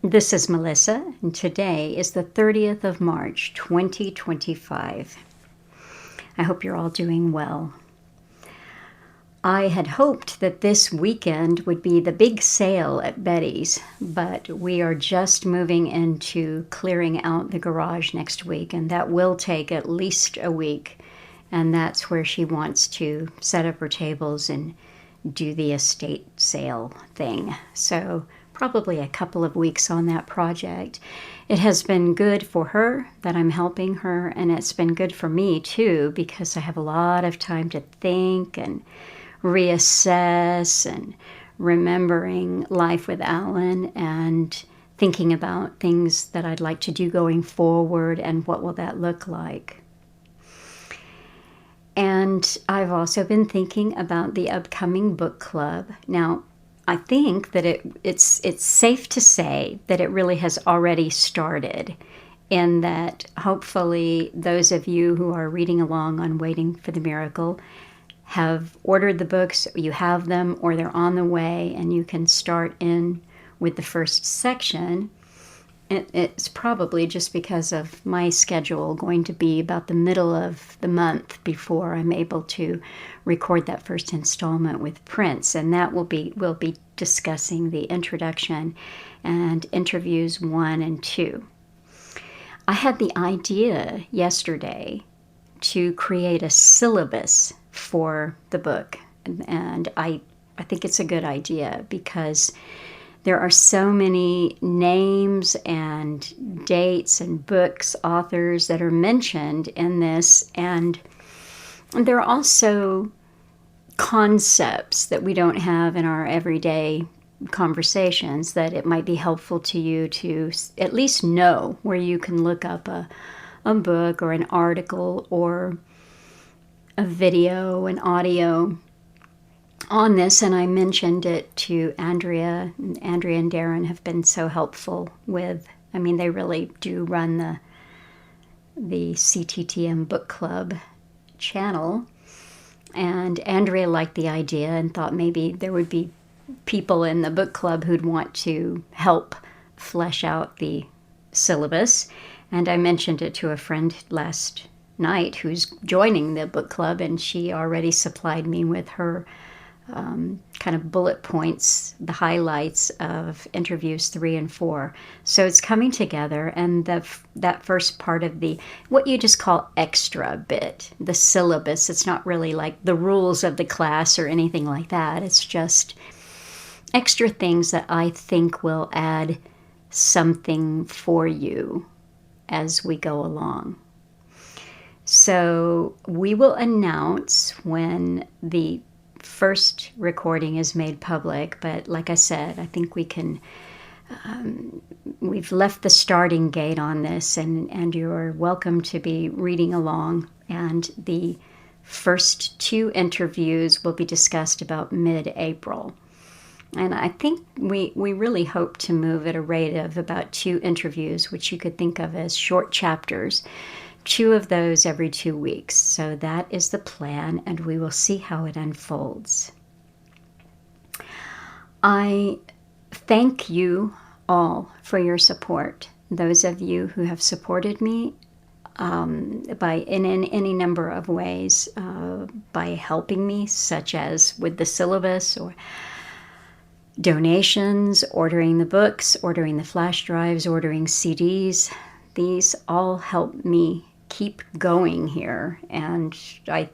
This is Melissa, and today is the 30th of March, 2025. I hope you're all doing well. I had hoped that this weekend would be the big sale at Betty's, but we are just moving into clearing out the garage next week, and that will take at least a week, and that's where she wants to set up her tables and do the estate sale thing. So probably a couple of weeks on that project. It has been good for her that I'm helping her, and it's been good for me too, because I have a lot of time to think and reassess and remembering life with Alan and thinking about things that I'd like to do going forward and what will that look like. And I've also been thinking about the upcoming book club. Now, I think that it's safe to say that it really has already started, in that hopefully those of you who are reading along on Waiting for the Miracle have ordered the books, you have them, or they're on the way, and you can start in with the first section. It's probably just because of my schedule going to be about the middle of the month before I'm able to record that first installment with Prince, and that we'll be discussing the introduction and interviews 1 and 2. I had the idea yesterday to create a syllabus for the book, and I think it's a good idea because there are so many names and dates and books, authors that are mentioned in this, and there are also concepts that we don't have in our everyday conversations that it might be helpful to you to at least know, where you can look up a book or an article or a video, an audio on this. And I mentioned it to Andrea. Andrea and Darren have been so helpful with, they really do run the CTTM Book Club channel. And Andrea liked the idea and thought maybe there would be people in the book club who'd want to help flesh out the syllabus. And I mentioned it to a friend last night who's joining the book club, and she already supplied me with her kind of bullet points, the highlights of interviews 3 and 4. So it's coming together, and that first part of what you just call extra bit, the syllabus, it's not really like the rules of the class or anything like that. It's just extra things that I think will add something for you as we go along. So we will announce when the first recording is made public, but like I said, I think we can, we've left the starting gate on this, and you're welcome to be reading along, and the first 2 interviews will be discussed about mid-April. And I think we really hope to move at a rate of about 2 interviews, which you could think of as short chapters, 2 of those every 2 weeks. So that is the plan, and we will see how it unfolds. I thank you all for your support. Those of you who have supported me in any number of ways, by helping me, such as with the syllabus or donations, ordering the books, ordering the flash drives, ordering CDs. These all help me keep going here, and I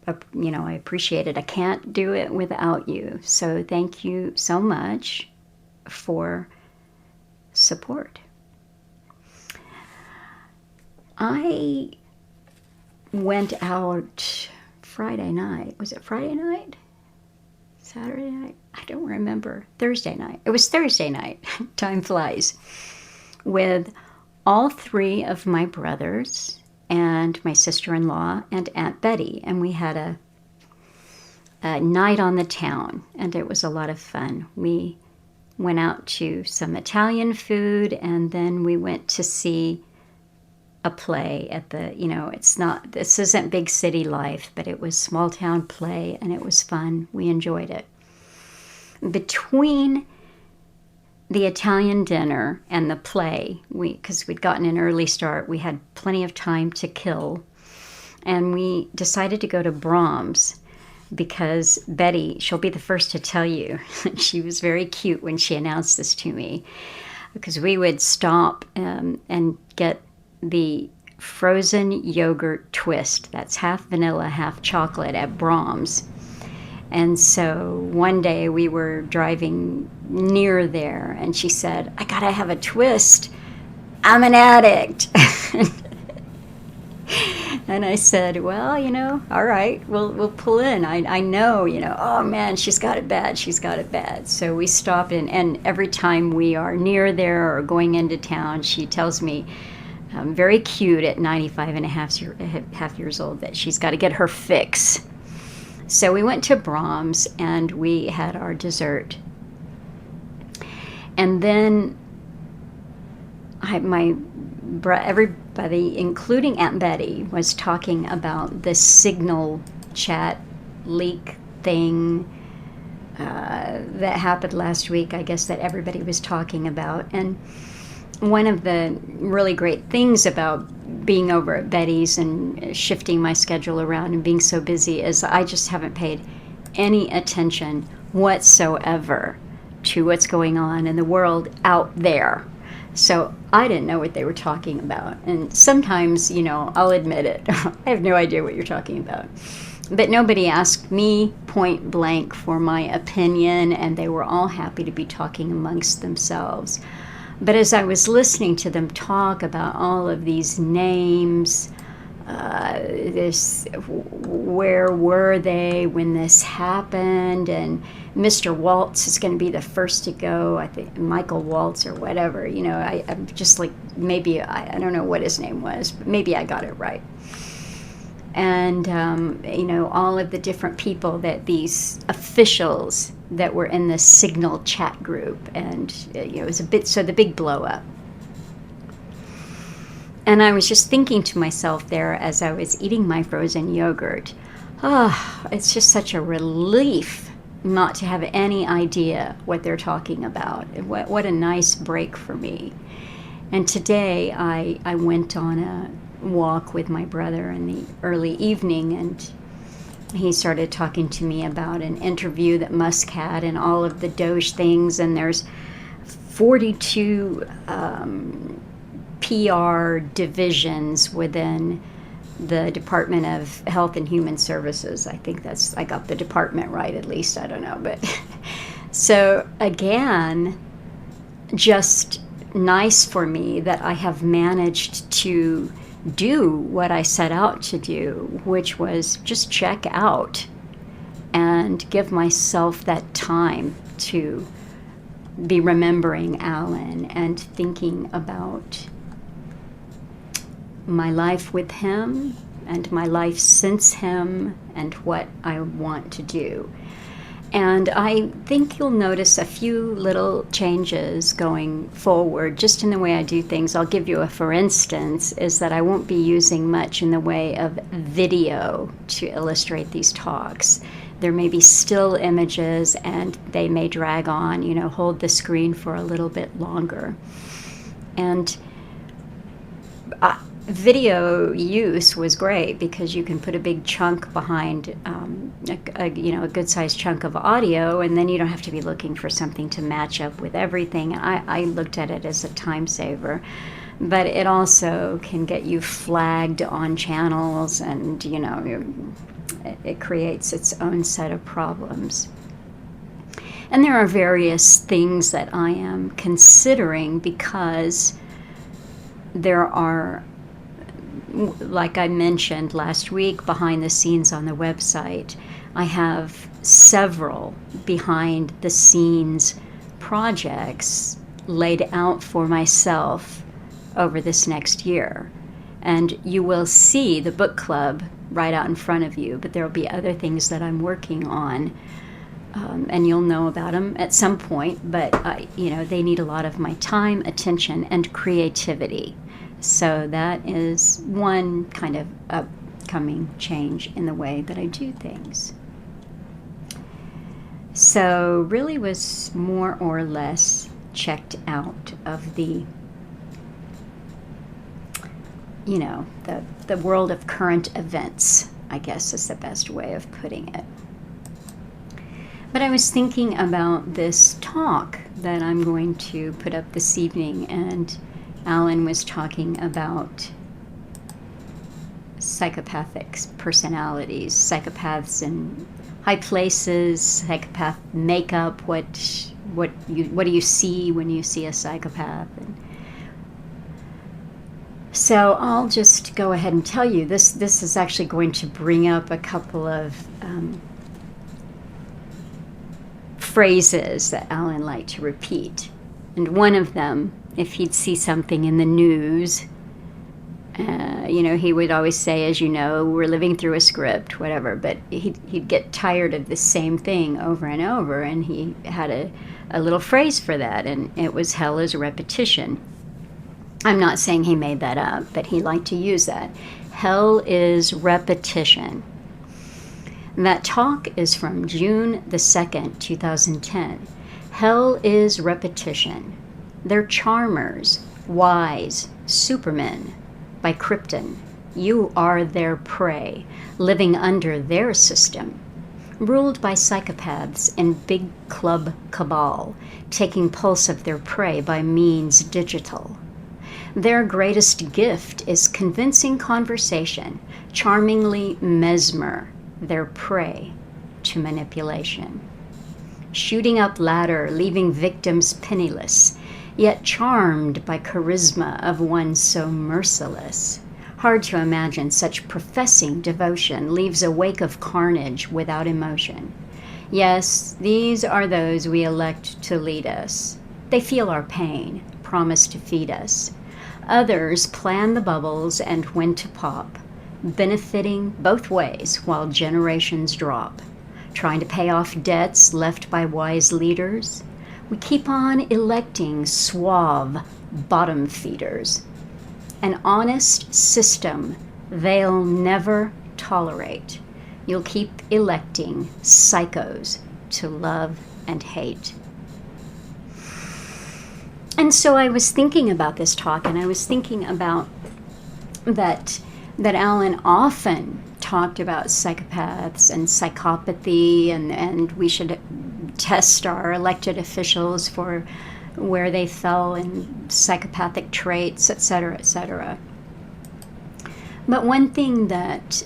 appreciate it. I can't do it without you. So thank you so much for support. I went out Friday night. Was it Friday night? Saturday night? I don't remember. Thursday night. It was Thursday night. Time flies. With all 3 of my brothers and my sister-in-law and Aunt Betty. And we had a night on the town, and it was a lot of fun. We went out to some Italian food, and then we went to see a play at this isn't big city life, but it was small town play, and it was fun. We enjoyed it. Between the Italian dinner and the play, because we'd gotten an early start, we had plenty of time to kill, and we decided to go to Brahms because Betty, she'll be the first to tell you, she was very cute when she announced this to me, because we would stop and get the frozen yogurt twist. That's half vanilla, half chocolate at Brahms. And so one day we were driving near there, and she said, "I gotta have a twist. I'm an addict." And I said, "Well, all right, we'll pull in. I know, oh man, she's got it bad. She's got it bad." So we stopped, and every time we are near there or going into town, she tells me, very cute at 95 and a half years old, that she's got to get her fix. So we went to Brahms, and we had our dessert. And then everybody, including Aunt Betty, was talking about this Signal chat leak thing that happened last week, I guess, that everybody was talking about. And one of the really great things about being over at Betty's and shifting my schedule around and being so busy is I just haven't paid any attention whatsoever to what's going on in the world out there. So I didn't know what they were talking about. And sometimes, I'll admit it, I have no idea what you're talking about. But nobody asked me point blank for my opinion, and they were all happy to be talking amongst themselves. But as I was listening to them talk about all of these names, where were they when this happened, and Mr. Waltz is going to be the first to go, I think Michael Waltz or whatever, I'm just like, maybe, I don't know what his name was, but maybe I got it right. And, all of the different people that these officials that were in the Signal chat group, and, it was the big blow up. And I was just thinking to myself there as I was eating my frozen yogurt, it's just such a relief not to have any idea what they're talking about. What a nice break for me. And today I went on a walk with my brother in the early evening, and he started talking to me about an interview that Musk had and all of the Doge things, and there's 42 PR divisions within the Department of Health and Human Services. I think I got the department right, at least, I don't know. But so again, just nice for me that I have managed to do what I set out to do, which was just check out and give myself that time to be remembering Alan and thinking about my life with him and my life since him and what I want to do. And I think you'll notice a few little changes going forward, just in the way I do things. I'll give you a for instance, is that I won't be using much in the way of video to illustrate these talks. There may be still images, and they may drag on, hold the screen for a little bit longer. And video use was great because you can put a big chunk behind a good sized chunk of audio, and then you don't have to be looking for something to match up with everything. I looked at it as a time saver, but it also can get you flagged on channels, and it creates its own set of problems. And there are various things that I am considering, because there are, like I mentioned last week, behind the scenes on the website, I have several behind the scenes projects laid out for myself over this next year. And you will see the book club right out in front of you, but there will be other things that I'm working on, and you'll know about them at some point, but they need a lot of my time, attention, and creativity. So that is one kind of upcoming change in the way that I do things. So really was more or less checked out of the world of current events, I guess is the best way of putting it. But I was thinking about this talk that I'm going to put up this evening, and Alan was talking about psychopathic personalities, psychopaths in high places, psychopath makeup, what do you see when you see a psychopath? And so I'll just go ahead and tell you, this is actually going to bring up a couple of phrases that Alan liked to repeat. And one of them, if he'd see something in the news, he would always say, as you know, we're living through a script, whatever, but he'd get tired of the same thing over and over, and he had a little phrase for that, and it was hell is repetition. I'm not saying he made that up, but he liked to use that. Hell is repetition. And that talk is from June the 2nd, 2010. Hell is repetition. They're charmers, wise, supermen. By Krypton, you are their prey, living under their system. Ruled by psychopaths and big club cabal, taking pulse of their prey by means digital. Their greatest gift is convincing conversation, charmingly mesmer their prey to manipulation. Shooting up ladder, leaving victims penniless, yet charmed by charisma of one so merciless. Hard to imagine such professing devotion leaves a wake of carnage without emotion. Yes, these are those we elect to lead us. They feel our pain, promise to feed us. Others plan the bubbles and when to pop, benefiting both ways while generations drop. Trying to pay off debts left by wise leaders, we keep on electing suave bottom feeders. An honest system they'll never tolerate. You'll keep electing psychos to love and hate. And so I was thinking about this talk, and I was thinking about that Alan often talked about psychopaths and psychopathy, and we should test our elected officials for where they fell in psychopathic traits, etc., etc. But one thing that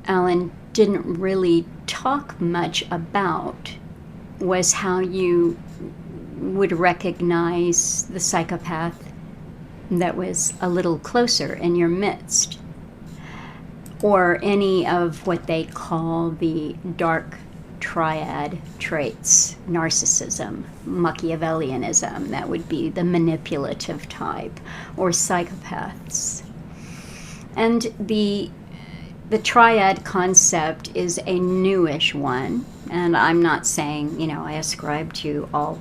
Alan didn't really talk much about was how you would recognize the psychopath that was a little closer in your midst, or any of what they call the dark triad traits: narcissism, Machiavellianism, that would be the manipulative type, or psychopaths. And the triad concept is a newish one, and I'm not saying, I ascribe to all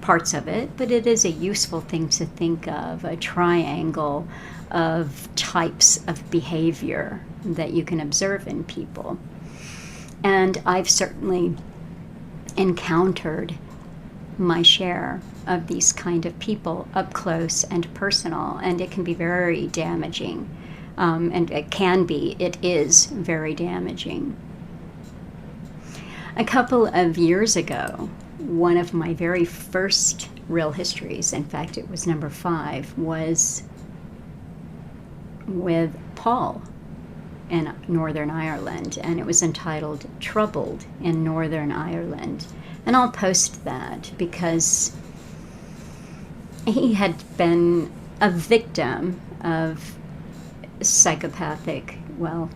parts of it, but it is a useful thing to think of, a triangle of types of behavior that you can observe in people. And I've certainly encountered my share of these kind of people up close and personal, and it can be very damaging. And it is very damaging. A couple of years ago, one of my very first real histories, in fact it was number 5, was with Paul in Northern Ireland, and it was entitled Troubled in Northern Ireland. And I'll post that because he had been a victim of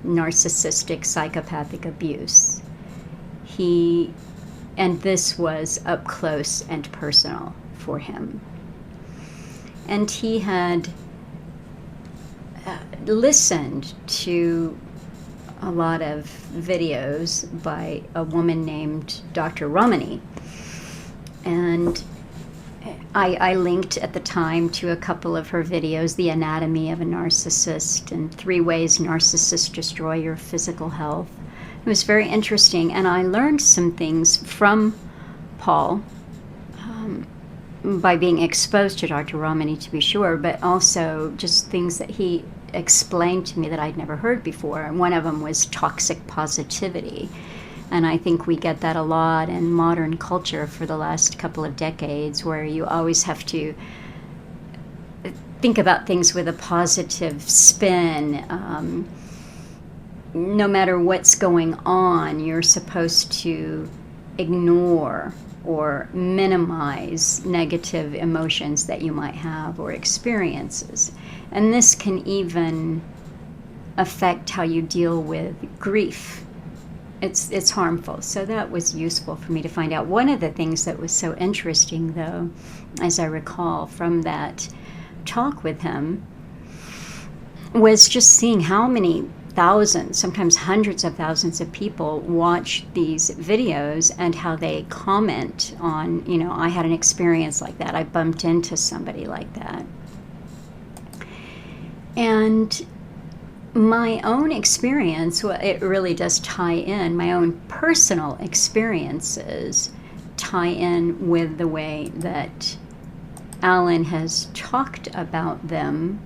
narcissistic psychopathic abuse. And this was up close and personal for him. And he had listened to a lot of videos by a woman named Dr. Romani. And I linked at the time to a couple of her videos, The Anatomy of a Narcissist and 3 Ways Narcissists Destroy Your Physical Health. It was very interesting, and I learned some things from Paul by being exposed to Dr. Romani, to be sure, but also just things that he explained to me that I'd never heard before. And one of them was toxic positivity. And I think we get that a lot in modern culture for the last couple of decades, where you always have to think about things with a positive spin. No matter what's going on, you're supposed to ignore or minimize negative emotions that you might have or experiences. And this can even affect how you deal with grief. It's harmful. So that was useful for me to find out. One of the things that was so interesting, though, as I recall from that talk with him, was just seeing how many thousands, sometimes hundreds of thousands of people watch these videos and how they comment on, I had an experience like that. I bumped into somebody like that. And my own experience, it really does tie in, my own personal experiences tie in with the way that Alan has talked about them.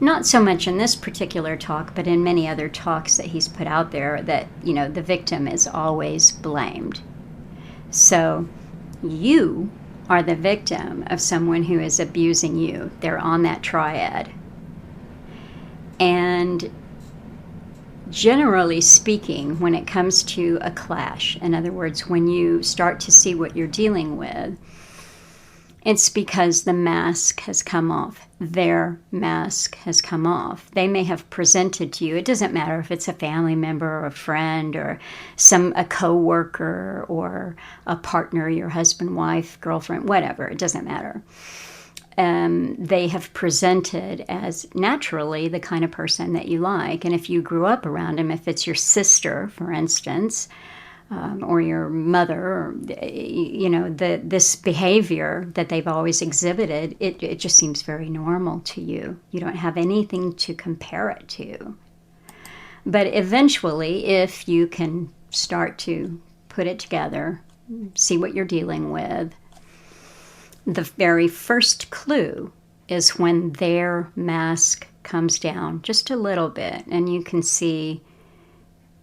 Not so much in this particular talk, but in many other talks that he's put out there, that, the victim is always blamed. So you are the victim of someone who is abusing you. They're on that triad. And generally speaking, when it comes to a clash, in other words, when you start to see what you're dealing with, it's because the mask has come off. Their mask has come off. They may have presented to you. It doesn't matter if it's a family member or a friend or a co-worker or a partner, your husband, wife, girlfriend, whatever. It doesn't matter. They have presented as naturally the kind of person that you like. And if you grew up around him, if it's your sister, for instance, or your mother, or, this behavior that they've always exhibited, it just seems very normal to you. You don't have anything to compare it to. But eventually, if you can start to put it together, see what you're dealing with, the very first clue is when their mask comes down just a little bit, and you can see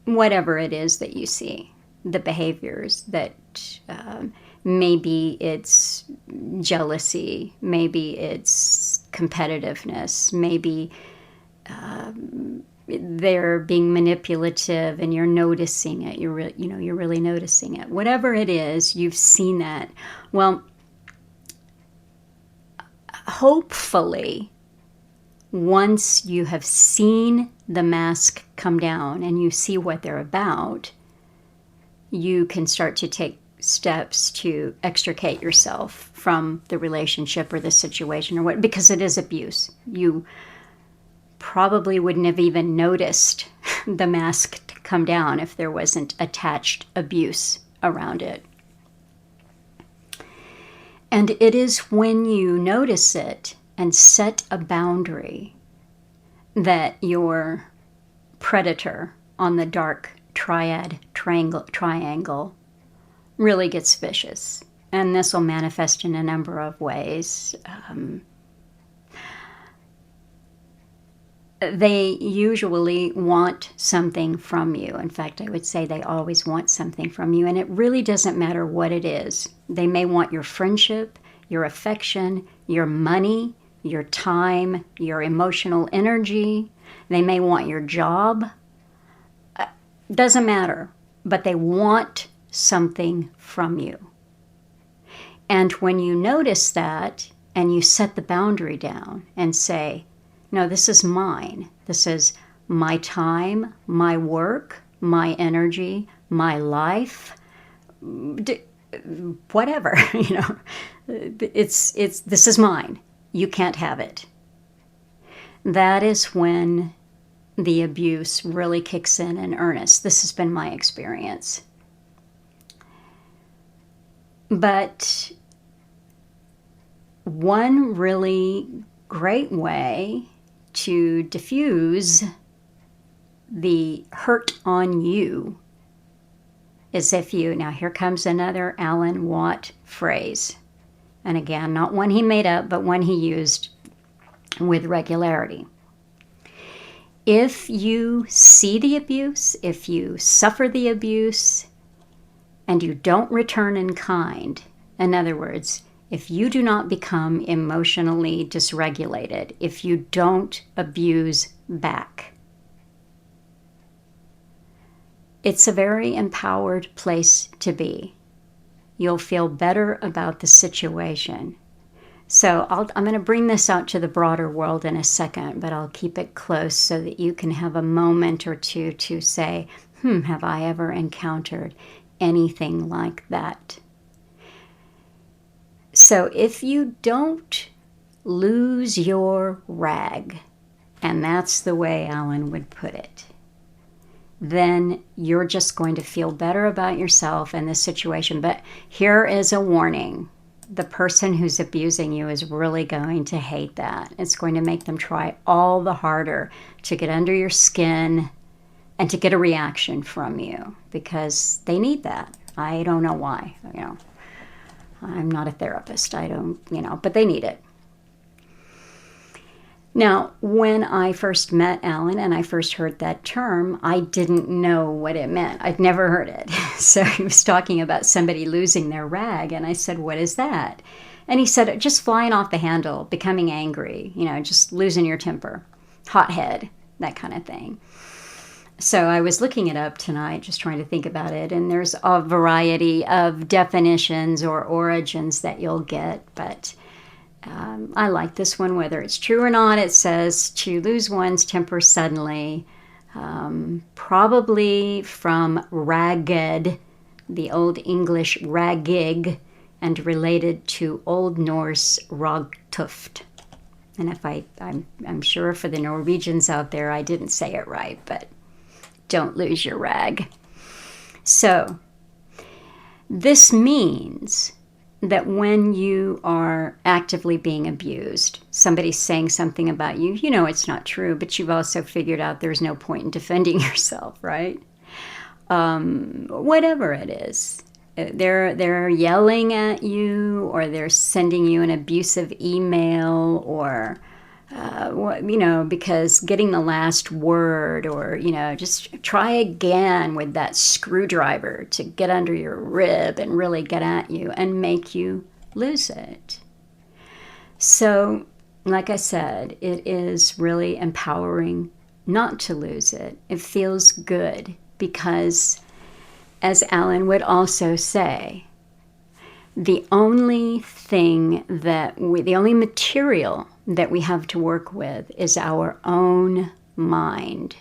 whatever it is that you see. The behaviors that maybe it's jealousy, maybe it's competitiveness, maybe they're being manipulative and you're noticing it. You're really noticing it. Whatever it is, you've seen that. Well, hopefully, once you have seen the mask come down and you see what they're about, you can start to take steps to extricate yourself from the relationship or the situation or what, because it is abuse. You probably wouldn't have even noticed the mask come down if there wasn't attached abuse around it. And it is when you notice it and set a boundary that your predator on the dark triad triangle really gets vicious. And this will manifest in a number of ways. They usually want something from you. In fact, I would say they always want something from you. And it really doesn't matter what it is. They may want your friendship, your affection, your money, your time, your emotional energy. They may want your job. Doesn't matter. But they want something from you. And when you notice that and you set the boundary down and say, no, this is mine. This is my time, my work, my energy, my life, whatever, this is mine. You can't have it. That is when the abuse really kicks in earnest. This has been my experience. But one really great way to diffuse the hurt on you is if you, now here comes another Alan Watt phrase, And again, not one he made up, but one he used with regularity. If you see the abuse, if you suffer the abuse, and you don't return in kind, in other words, if you do not become emotionally dysregulated, if you don't abuse back, it's a very empowered place to be. You'll feel better about the situation. So I'm going to bring this out to the broader world in a second, but I'll keep it close so that you can have a moment or two to say, have I ever encountered anything like that? So if you don't lose your rag, and that's the way Alan would put it, then you're just going to feel better about yourself and the situation. But here is a warning. The person who's abusing you is really going to hate that. It's going to make them try all the harder to get under your skin and to get a reaction from you, because they need that. I don't know why. I'm not a therapist. I don't, but they need it. Now, when I first met Alan and I first heard that term, I didn't know what it meant. I'd never heard it. So he was talking about somebody losing their rag, and I said, what is that? And he said, just flying off the handle, becoming angry, just losing your temper, hothead, that kind of thing. So I was looking it up tonight, just trying to think about it, and there's a variety of definitions or origins that you'll get, but I like this one, whether it's true or not. It says to lose one's temper suddenly, probably from ragged, the Old English ragig, and related to Old Norse ragtuft. And if I'm sure for the Norwegians out there, I didn't say it right, but don't lose your rag. So this means that when you are actively being abused, somebody's saying something about you, it's not true, but you've also figured out there's no point in defending yourself, right? Whatever it is. They're yelling at you, or they're sending you an abusive email, or because getting the last word, or, just try again with that screwdriver to get under your rib and really get at you and make you lose it. So, like I said, it is really empowering not to lose it. It feels good because, as Alan would also say, the only material that we have to work with is our own mind.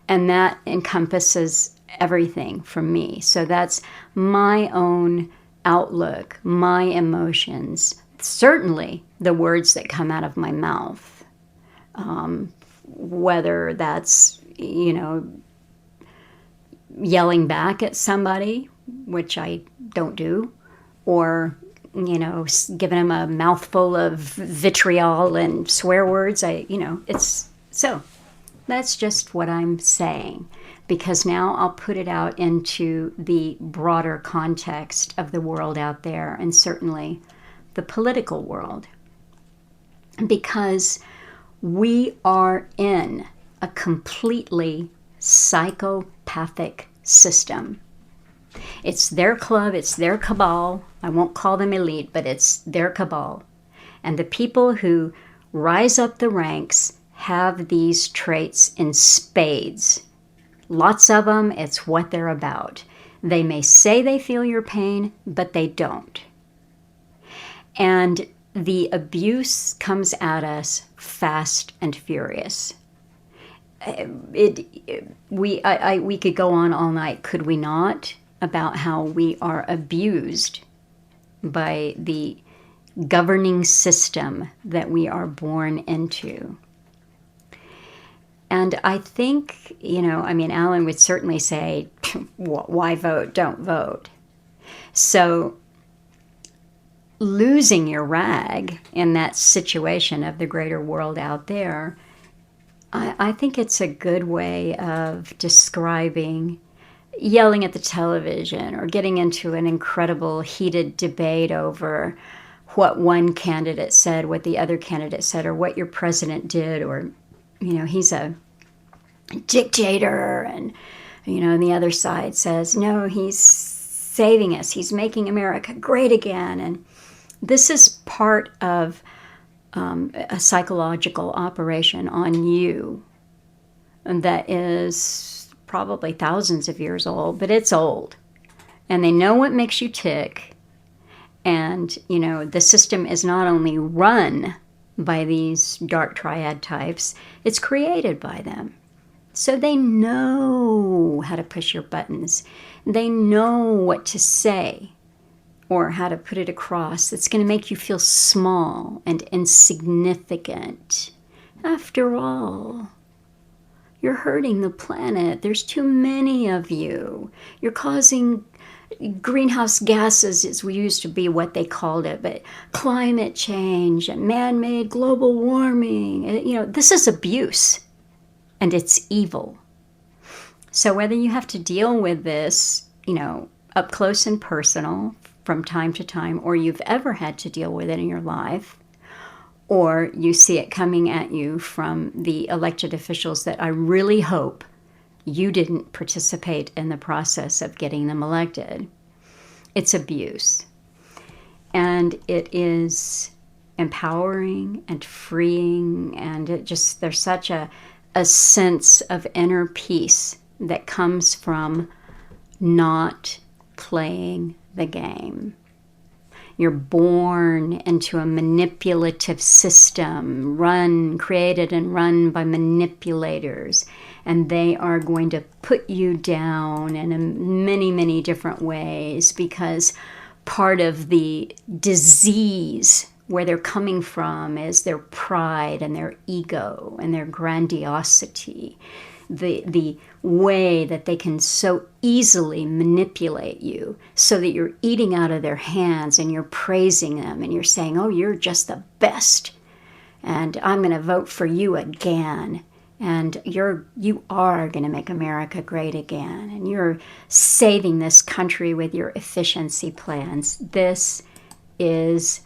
And that encompasses everything from me. So that's my own outlook, my emotions, certainly the words that come out of my mouth. Whether that's, yelling back at somebody, which I don't do, or giving them a mouthful of vitriol and swear words. It's so that's just what I'm saying, because now I'll put it out into the broader context of the world out there, and certainly the political world, because we are in a completely psychopathic system. It's their club, it's their cabal. I won't call them elite, but it's their cabal. And the people who rise up the ranks have these traits in spades. Lots of them, it's what they're about. They may say they feel your pain, but they don't. And the abuse comes at us fast and furious. We could go on all night, could we not, about how we are abused by the governing system that we are born into. And I think, Alan would certainly say, why vote? Don't vote. So losing your rag in that situation of the greater world out there, I think it's a good way of describing yelling at the television or getting into an incredible heated debate over what one candidate said, what the other candidate said, or what your president did, or, he's a dictator, and, and the other side says, no, he's saving us. He's making America great again. And this is part of a psychological operation on you that is probably thousands of years old, but it's old. And they know what makes you tick. And, the system is not only run by these dark triad types, it's created by them. So they know how to push your buttons. They know what to say or how to put it across that's going to make you feel small and insignificant. After all, you're hurting the planet. There's too many of you. You're causing greenhouse gases, as we used to be what they called it, but climate change and man-made global warming. This is abuse, and it's evil. So whether you have to deal with this, up close and personal from time to time, or you've ever had to deal with it in your life, or you see it coming at you from the elected officials that I really hope you didn't participate in the process of getting them elected. It's abuse. And it is empowering and freeing, and there's such a sense of inner peace that comes from not playing the game. You're born into a manipulative system, created and run by manipulators, and they are going to put you down in many, many different ways, because part of the disease where they're coming from is their pride and their ego and their grandiosity. The way that they can so easily manipulate you so that you're eating out of their hands and you're praising them and you're saying, oh, you're just the best, and I'm going to vote for you again, and you are going to make America great again, and you're saving this country with your efficiency plans. This is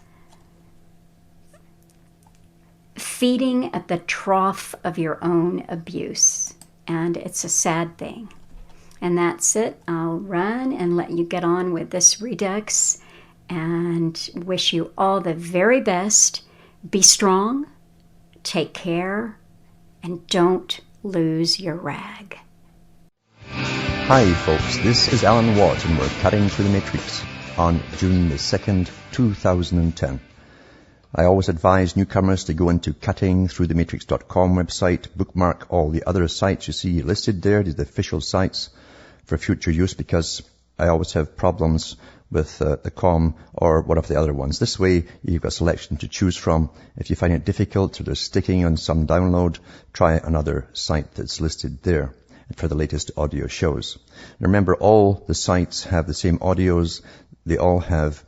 feeding at the trough of your own abuse. And it's a sad thing. And that's it. I'll run and let you get on with this Redux, and wish you all the very best. Be strong, take care, and don't lose your rag. Hi folks, this is Alan Watt, and we're cutting through the Matrix on June the 2nd, 2010. I always advise newcomers to go into cuttingthroughthematrix.com website, bookmark all the other sites you see listed there, the official sites, for future use, because I always have problems with the com or one of the other ones. This way, you've got a selection to choose from. If you find it difficult or there's sticking on some download, try another site that's listed there for the latest audio shows. Remember, all the sites have the same audios. They all have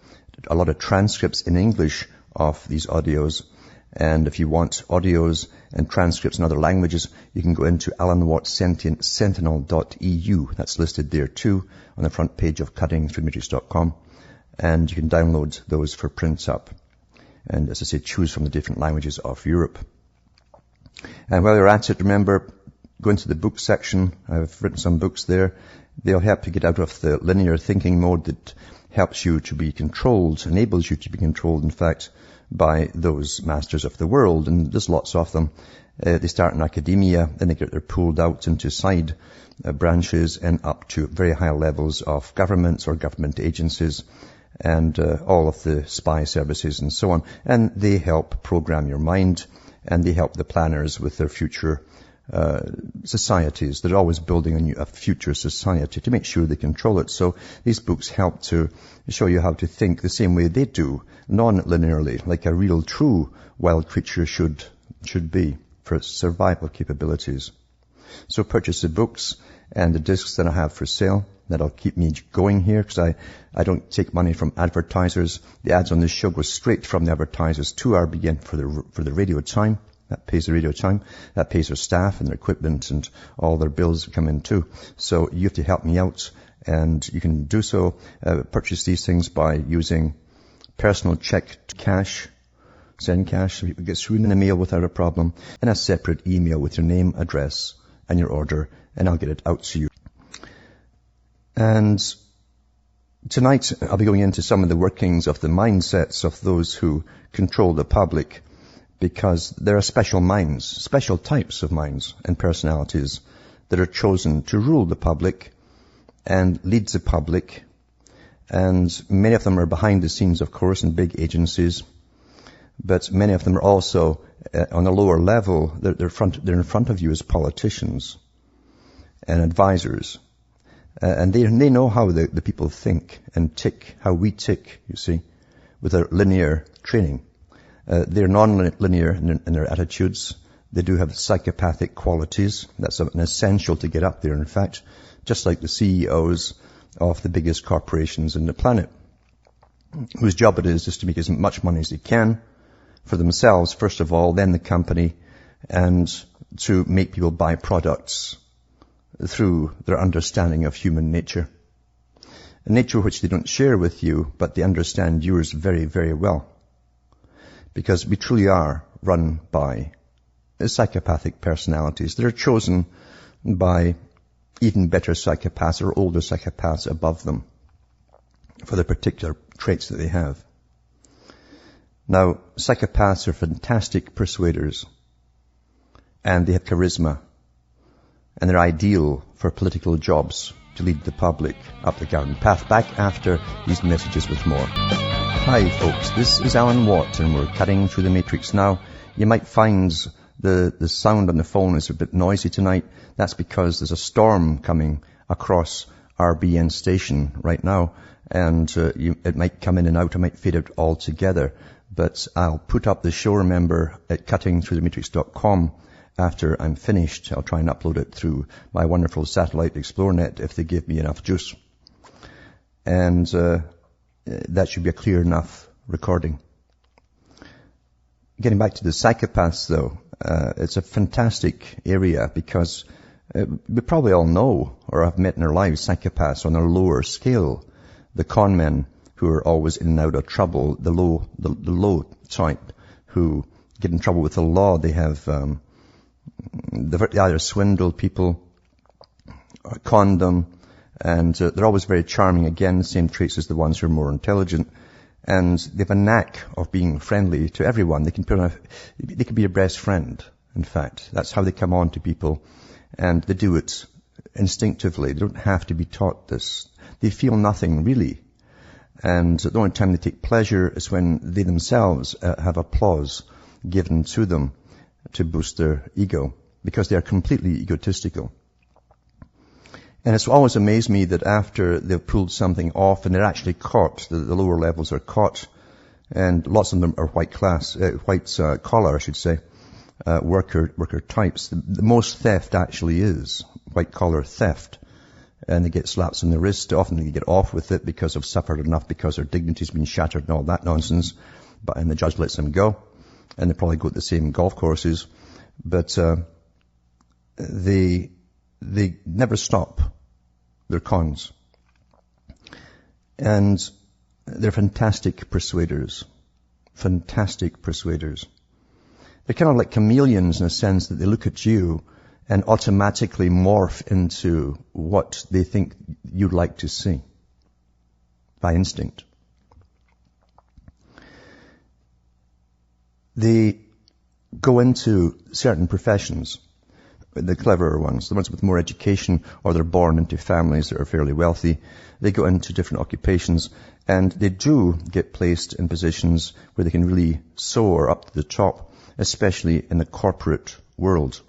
a lot of transcripts in English of these audios. And if you want audios and transcripts in other languages, you can go into alanwattsentinel.eu. That's listed there too on the front page of cuttingthroughthematrix.com. And you can download those for print up. And as I say, choose from the different languages of Europe. And while you're at it, remember, go into the book section. I've written some books there. They'll help you get out of the linear thinking mode that helps you to be controlled, enables you to be controlled, in fact, by those masters of the world. And there's lots of them. They start in academia, then they're pulled out into side branches and up to very high levels of governments or government agencies and all of the spy services and so on. And they help program your mind, and they help the planners with their future societies. They're always building a future society to make sure they control it. So these books help to show you how to think the same way they do, non-linearly, like a real, true wild creature should be for survival capabilities. So purchase the books and the discs that I have for sale. That'll keep me going here, because I don't take money from advertisers. The ads on this show go straight from the advertisers to RBN for the radio time. That pays the radio time. That pays their staff and their equipment, and all their bills come in too. So you have to help me out, and you can do so. Purchase these things by using personal check to cash, send cash, so it gets through in a mail without a problem, and a separate email with your name, address, and your order, and I'll get it out to you. And tonight I'll be going into some of the workings of the mindsets of those who control the public, because there are special minds, special types of minds and personalities that are chosen to rule the public and lead the public. And many of them are behind the scenes, of course, in big agencies. But many of them are also on a lower level. They're in front of you as politicians and advisors. And they know how the people think and tick, how we tick, you see, with their linear training. They're non-linear in their attitudes. They do have psychopathic qualities. That's an essential to get up there, in fact, just like the CEOs of the biggest corporations in the planet, whose job it is just to make as much money as they can for themselves, first of all, then the company, and to make people buy products through their understanding of human nature. A nature which they don't share with you, but they understand yours very, very well. Because we truly are run by psychopathic personalities that are chosen by even better psychopaths or older psychopaths above them for the particular traits that they have. Now, psychopaths are fantastic persuaders, and they have charisma, and they're ideal for political jobs to lead the public up the garden path. Back after these messages with more. Hi folks, this is Alan Watt, and we're cutting through the matrix. Now, you might find the sound on the phone is a bit noisy tonight. That's because there's a storm coming across our BN station right now, and it might come in and out. I might fade it all together. But I'll put up the show, remember, at cuttingthroughthematrix.com after I'm finished. I'll try and upload it through my wonderful satellite ExploreNet if they give me enough juice. And that should be a clear enough recording. Getting back to the psychopaths, though, it's a fantastic area because we probably all know or have met in our lives psychopaths on a lower scale. The con men who are always in and out of trouble, the low type who get in trouble with the law. They have they either swindle people or con them, and they're always very charming. Again, the same traits as the ones who are more intelligent. And they have a knack of being friendly to everyone. They can be your best friend, in fact. That's how they come on to people. And they do it instinctively. They don't have to be taught this. They feel nothing, really. And the only time they take pleasure is when they themselves have applause given to them to boost their ego, because they are completely egotistical. And it's always amazed me that after they've pulled something off and they're actually caught, the lower levels are caught, and lots of them are white collar, I should say, worker types. The most theft actually is white collar theft. And they get slaps on the wrist. Often they get off with it because they've suffered enough, because their dignity's been shattered and all that nonsense. And the judge lets them go. And they probably go to the same golf courses. But they never stop their cons. And they're fantastic persuaders. Fantastic persuaders. They're kind of like chameleons in a sense that they look at you and automatically morph into what they think you'd like to see by instinct. They go into certain professions, the cleverer ones, the ones with more education, or they're born into families that are fairly wealthy. They go into different occupations, and they do get placed in positions where they can really soar up to the top, especially in the corporate world.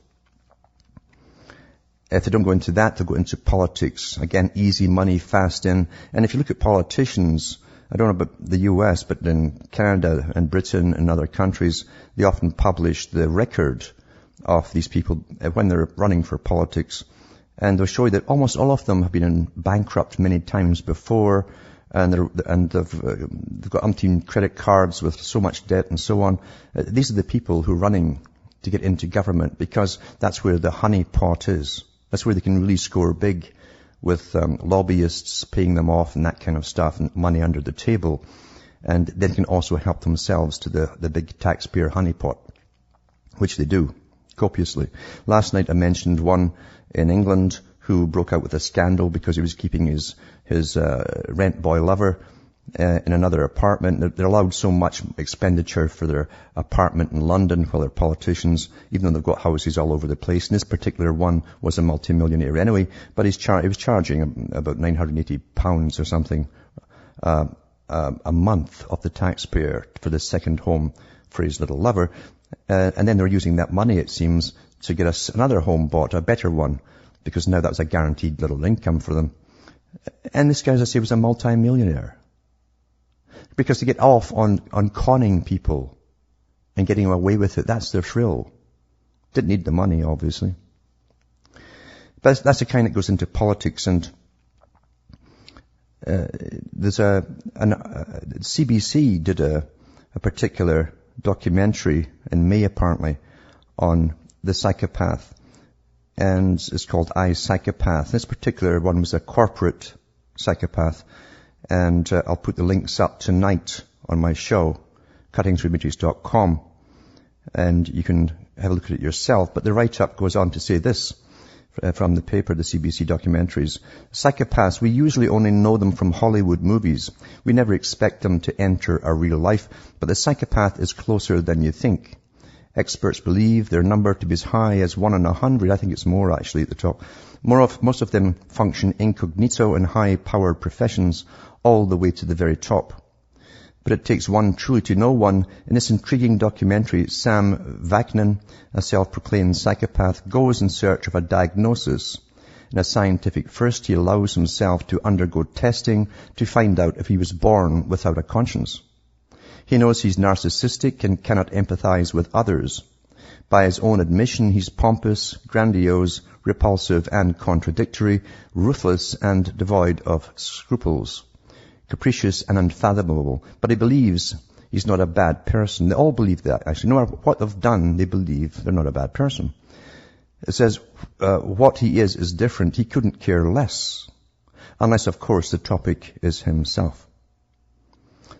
If they don't go into that, they'll go into politics. Again, easy money, fast in. And if you look at politicians, I don't know about the US, but in Canada and Britain and other countries, they often publish the record of these people when they're running for politics. And they'll show you that almost all of them have been in bankrupt many times before, and they've got umpteen credit cards with so much debt and so on. These are the people who are running to get into government, because that's where the honey pot is. That's where they can really score big with lobbyists paying them off and that kind of stuff, and money under the table. and then can also help themselves to the big taxpayer honeypot, which they do copiously. Last night I mentioned one in England who broke out with a scandal because he was keeping his rent boy lover in another apartment. They're allowed so much expenditure for their apartment in London while they're politicians, even though they've got houses all over the place. And this particular one was a multimillionaire anyway, but he was charging about £980 or something a month of the taxpayer for the second home for his little lover. And then they're using that money, it seems, to get us another home bought, a better one, because now that was a guaranteed little income for them. And this guy, as I say, was a multi-millionaire. Because they get off on conning people and getting away with it. That's their thrill. Didn't need the money, obviously. But that's the kind that goes into politics. And there's CBC did a particular documentary in May, apparently, on the psychopath. And it's called I, Psychopath. This particular one was a corporate psychopath. And I'll put the links up tonight on my show, cuttingthroughmatrix.com, and you can have a look at it yourself. But the write-up goes on to say this from the paper, the CBC documentaries. Psychopaths, we usually only know them from Hollywood movies. We never expect them to enter our real life, but the psychopath is closer than you think. Experts believe their number to be as high as 1 in 100. I think it's more actually at the top. Most of them function incognito in high-powered professions, all the way to the very top. But it takes one truly to know one. In this intriguing documentary, Sam Vaknin, a self-proclaimed psychopath, goes in search of a diagnosis. In a scientific first, he allows himself to undergo testing to find out if he was born without a conscience. He knows he's narcissistic and cannot empathize with others. By his own admission, he's pompous, grandiose, repulsive and contradictory, ruthless and devoid of scruples, capricious and unfathomable. But he believes he's not a bad person. They all believe that, actually. No matter what they've done, they believe they're not a bad person. It says what he is different. He couldn't care less. Unless, of course, the topic is himself.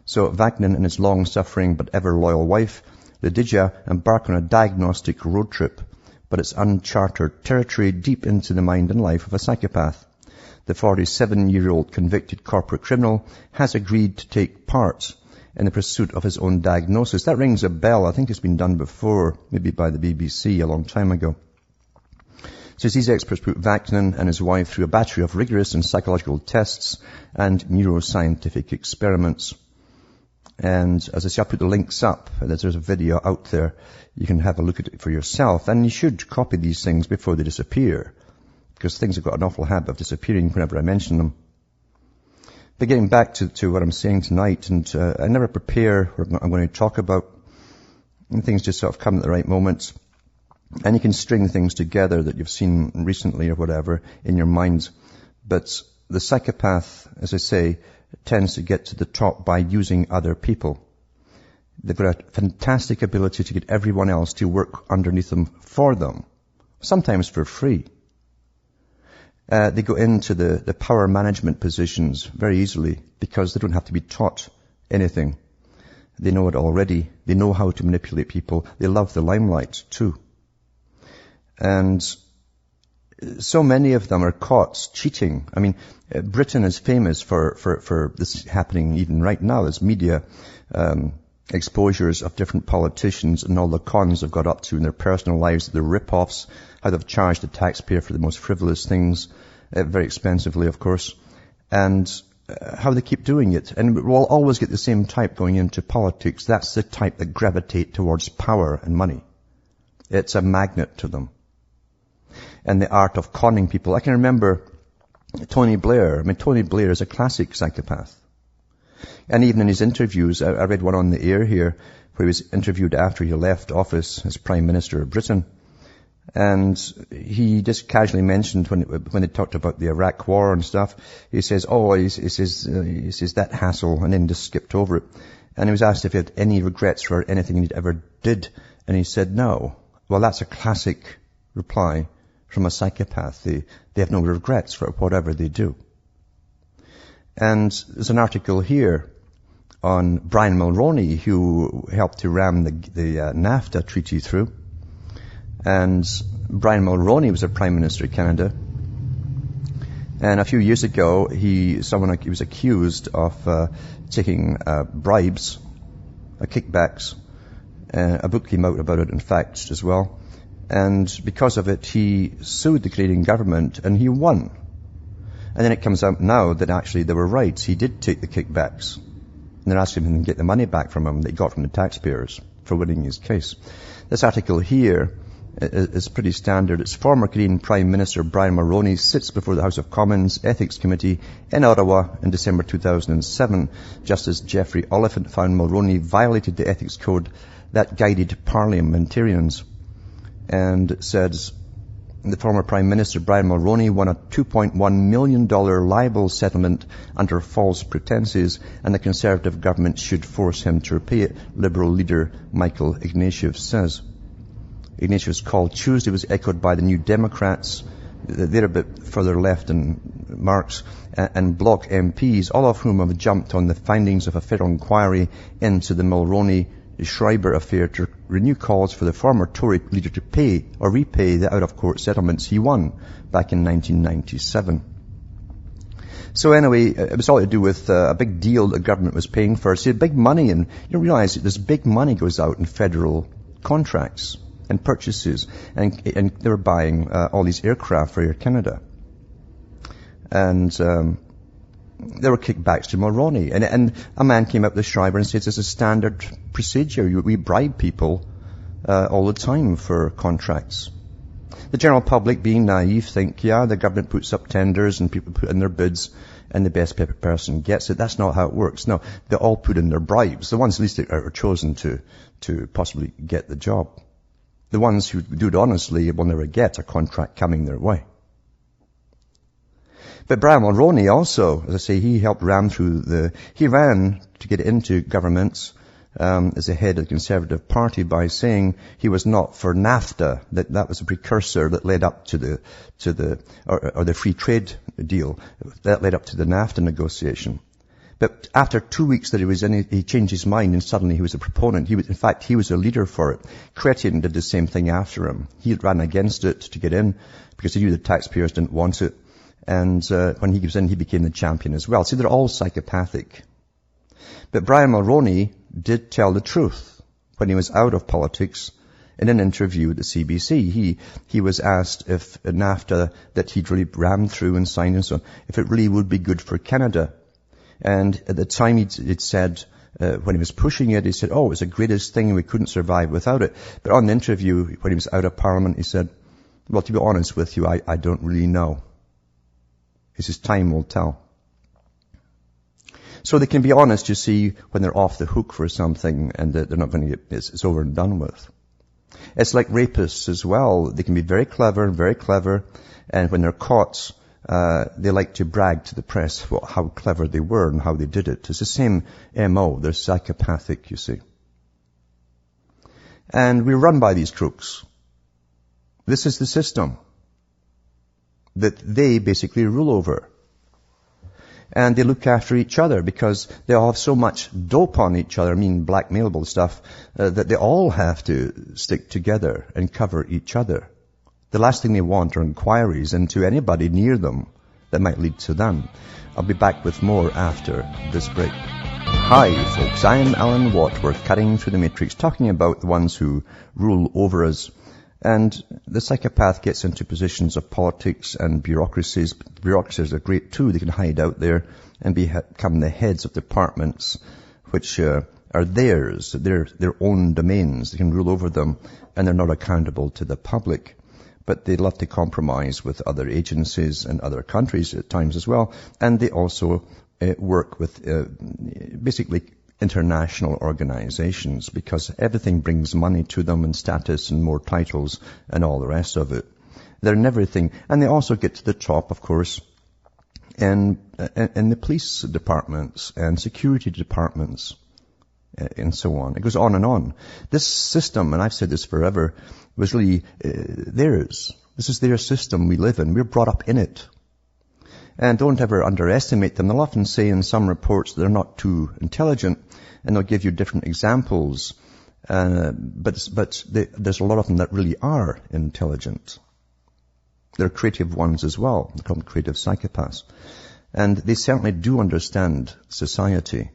So Vaknin and his long-suffering but ever-loyal wife, Lydia, embark on a diagnostic road trip. But it's uncharted territory deep into the mind and life of a psychopath. The 47-year-old convicted corporate criminal has agreed to take part in the pursuit of his own diagnosis. That rings a bell. I think it's been done before, maybe by the BBC a long time ago. So these experts put Vaknin and his wife through a battery of rigorous and psychological tests and neuroscientific experiments. And as I say, I'll put the links up. There's a video out there. You can have a look at it for yourself. And you should copy these things before they disappear, because things have got an awful habit of disappearing whenever I mention them. But getting back to what I'm saying tonight, and I never prepare what I'm going to talk about, and things just sort of come at the right moment. And you can string things together that you've seen recently or whatever in your mind. But the psychopath, as I say, tends to get to the top by using other people. They've got a fantastic ability to get everyone else to work underneath them for them, sometimes for free. They go into the power management positions very easily because they don't have to be taught anything. They know it already. They know how to manipulate people. They love the limelight too. And so many of them are caught cheating. I mean, Britain is famous for this happening even right now. There's media exposures of different politicians and all the cons they've got up to in their personal lives, the rip-offs, how they've charged the taxpayer for the most frivolous things, very expensively, of course, and how they keep doing it. And we'll always get the same type going into politics. That's the type that gravitate towards power and money. It's a magnet to them. And the art of conning people. I can remember Tony Blair. I mean, Tony Blair is a classic psychopath. And even in his interviews, I read one on the air here, where he was interviewed after he left office as Prime Minister of Britain. And he just casually mentioned when they talked about the Iraq War and stuff, he says, he says that hassle, and then just skipped over it. And he was asked if he had any regrets for anything he'd ever did. And he said no. Well, that's a classic reply from a psychopath. They have no regrets for whatever they do. And there's an article here on Brian Mulroney, who helped to ram the NAFTA treaty through. And Brian Mulroney was a Prime Minister of Canada. And a few years ago, he was accused of taking bribes, kickbacks. A book came out about it, in fact, as well. And because of it, he sued the Canadian government, and he won. And then it comes out now that actually they were right. He did take the kickbacks. And they're asking him to get the money back from him that he got from the taxpayers for winning his case. This article here is pretty standard. It's former Canadian Prime Minister Brian Mulroney sits before the House of Commons Ethics Committee in Ottawa in December 2007. Justice Jeffrey Oliphant found Mulroney violated the ethics code that guided parliamentarians, and it says the former Prime Minister Brian Mulroney won a $2.1 million libel settlement under false pretenses, and the Conservative government should force him to repay it, Liberal leader Michael Ignatieff says. Ignatieff's call Tuesday was echoed by the New Democrats. They're a bit further left than Marx, and Bloc MPs, all of whom have jumped on the findings of a federal inquiry into the Mulroney-Schreiber affair to renew calls for the former Tory leader to pay or repay the out-of-court settlements he won back in 1997. So anyway, it was all to do with a big deal the government was paying for. See, big money, and you realize that this big money goes out in federal contracts and purchases, and they were buying all these aircraft for Air Canada. And there were kickbacks to Mulroney. And a man came up with Schreiber and said, this is standard procedure. We bribe people all the time for contracts. The general public, being naive, think, yeah, the government puts up tenders and people put in their bids and the best person gets it. That's not how it works. No, they all put in their bribes. The ones at least are chosen to possibly get the job. The ones who do it honestly will never get a contract coming their way. But Brian Mulroney also, as I say, he helped ram through he ran to get into governments as the head of the Conservative Party by saying he was not for NAFTA, that was a precursor that led up to the free trade deal, that led up to the NAFTA negotiation. But after 2 weeks that he was in, he changed his mind and suddenly he was a proponent. In fact, he was a leader for it. Cretin did the same thing after him. He ran against it to get in because he knew the taxpayers didn't want it. And when he was in, he became the champion as well. See, they're all psychopathic. But Brian Mulroney did tell the truth when he was out of politics. In an interview with the CBC, he was asked if NAFTA that he'd really rammed through and signed and so on, if it really would be good for Canada. And at the time he'd said, when he was pushing it, he said, oh, it was the greatest thing, we couldn't survive without it. But on the interview, when he was out of Parliament, he said, well, to be honest with you, I don't really know. He says, time will tell. So they can be honest, you see, when they're off the hook for something and they're not going to get, it's over and done with. It's like rapists as well. They can be very clever, and when they're caught, they like to brag to the press how clever they were and how they did it. It's the same MO. They're psychopathic, you see. And we're run by these crooks. This is the system that they basically rule over. And they look after each other because they all have so much dope on each other, blackmailable stuff, that they all have to stick together and cover each other. The last thing they want are inquiries into anybody near them that might lead to them. I'll be back with more after this break. Hi, folks. I am Alan Watt. We're cutting through the matrix, talking about the ones who rule over us. And the psychopath gets into positions of politics and bureaucracies. Bureaucracies are great too. They can hide out there and become the heads of departments which are theirs, their own domains. They can rule over them and they're not accountable to the public. But they love to compromise with other agencies and other countries at times as well. And they also work with basically international organizations because everything brings money to them and status and more titles and all the rest of it. They're in everything. And they also get to the top, of course, in the police departments and security departments and so on. It goes on and on. This system, and I've said this forever, was really theirs. This is their system we live in. We're brought up in it. And don't ever underestimate them. They'll often say in some reports that they're not too intelligent, and they'll give you different examples. But there's a lot of them that really are intelligent. They're creative ones as well. They're called creative psychopaths. And they certainly do understand society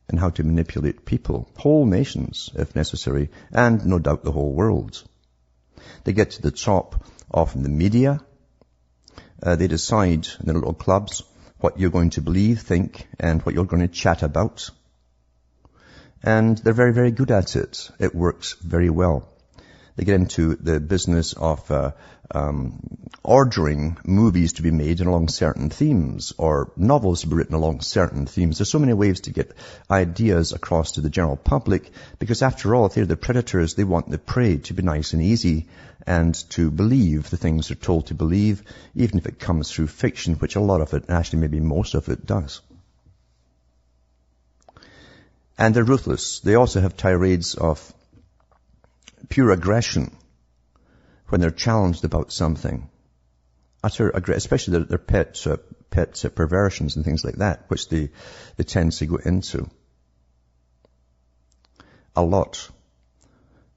and how to manipulate people, whole nations if necessary, and no doubt the whole world. They get to the top of the media. They decide in their little clubs what you're going to believe, think, and what you're going to chat about. And they're very, very good at it. It works very well. They get into the business of ordering movies to be made along certain themes, or novels to be written along certain themes. There's so many ways to get ideas across to the general public, because after all, if they're the predators, they want the prey to be nice and easy and to believe the things they're told to believe, even if it comes through fiction, which a lot of it, actually maybe most of it, does. And they're ruthless. They also have tirades of pure aggression when they're challenged about something. Utter aggression, especially their pet perversions and things like that, which they tend to go into a lot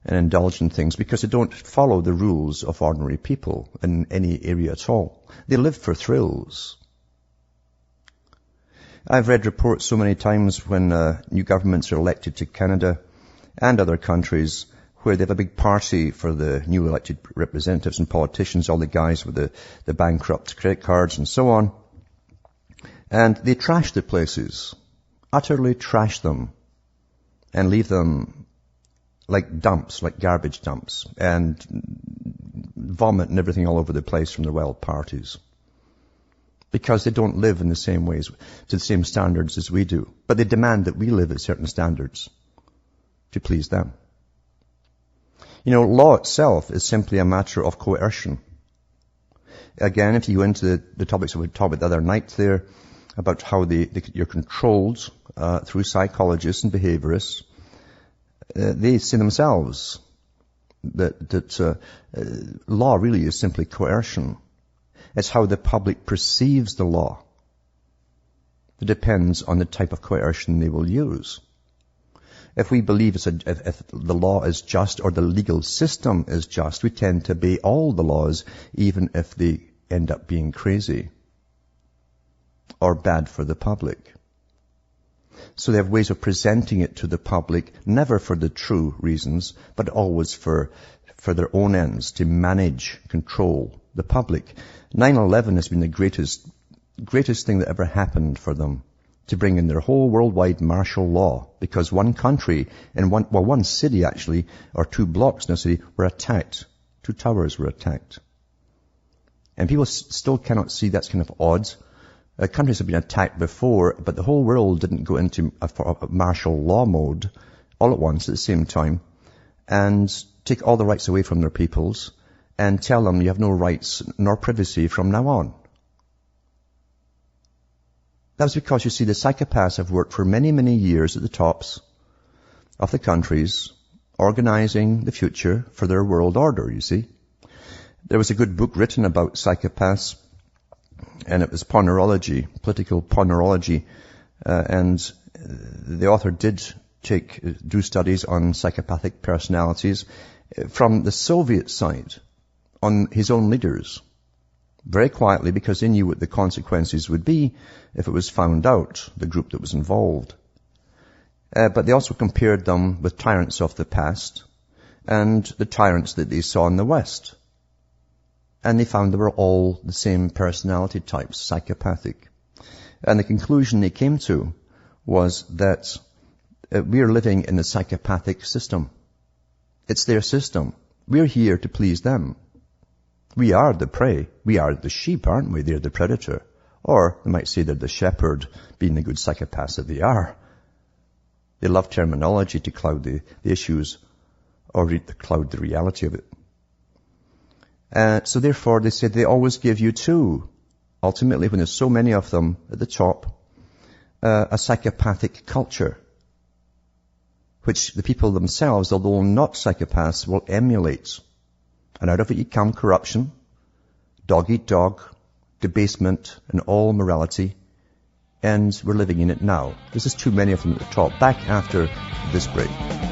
and indulge in things because they don't follow the rules of ordinary people in any area at all. They live for thrills. I've read reports so many times when new governments are elected to Canada and other countries where they have a big party for the new elected representatives and politicians, all the guys with the bankrupt credit cards and so on. And they trash the places, utterly trash them, and leave them like dumps, like garbage dumps, and vomit and everything all over the place from their wild parties. Because they don't live in the same ways, to the same standards as we do. But they demand that we live at certain standards to please them. You know, law itself is simply a matter of coercion. Again, if you go into the topics that we talked about the other night there, about how you're controlled through psychologists and behaviorists, they see themselves that law really is simply coercion. It's how the public perceives the law. It depends on the type of coercion they will use. If we believe if the law is just or the legal system is just, we tend to obey all the laws, even if they end up being crazy or bad for the public. So they have ways of presenting it to the public, never for the true reasons, but always for their own ends, to manage, control the public. 9/11 has been the greatest thing that ever happened for them, to bring in their whole worldwide martial law, because one country and one city actually, or 2 blocks in a city, were attacked. 2 towers were attacked. And people still cannot see that's kind of odd. Countries have been attacked before, but the whole world didn't go into a martial law mode all at once at the same time and take all the rights away from their peoples and tell them you have no rights nor privacy from now on. That's because, you see, the psychopaths have worked for many, many years at the tops of the countries, organizing the future for their world order, you see. There was a good book written about psychopaths, and it was Ponerology, political Ponerology, and the author did do studies on psychopathic personalities from the Soviet side, on his own leaders. Very quietly, because they knew what the consequences would be if it was found out, the group that was involved. But they also compared them with tyrants of the past and the tyrants that they saw in the West. And they found they were all the same personality types, psychopathic. And the conclusion they came to was that we are living in the psychopathic system. It's their system. We're here to please them. We are the prey. We are the sheep, aren't we? They're the predator. Or they might say they're the shepherd, being the good psychopaths that they are. They love terminology to cloud the issues or cloud the reality of it. So therefore, they said they always give you 2. Ultimately, when there's so many of them at the top, a psychopathic culture, which the people themselves, although not psychopaths, will emulate. And out of it you come corruption, dog eat dog, debasement, and all morality. And we're living in it now. This is too many of them at the top. Back after this break.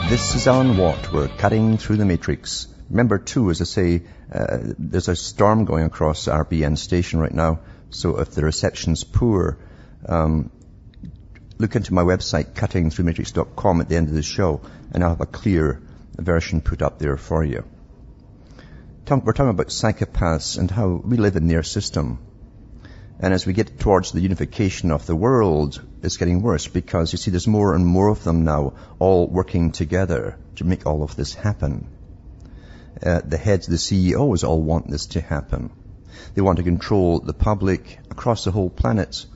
This is Alan Watt. We're cutting through the matrix. Remember, too, as I say, there's a storm going across RBN station right now. So if the reception's poor, look into my website, cuttingthroughmatrix.com, at the end of the show, and I'll have a clear version put up there for you. We're talking about psychopaths and how we live in their system. And as we get towards the unification of the world, it's getting worse because, you see, there's more and more of them now all working together to make all of this happen. The heads, the CEOs all want this to happen. They want to control the public across the whole planet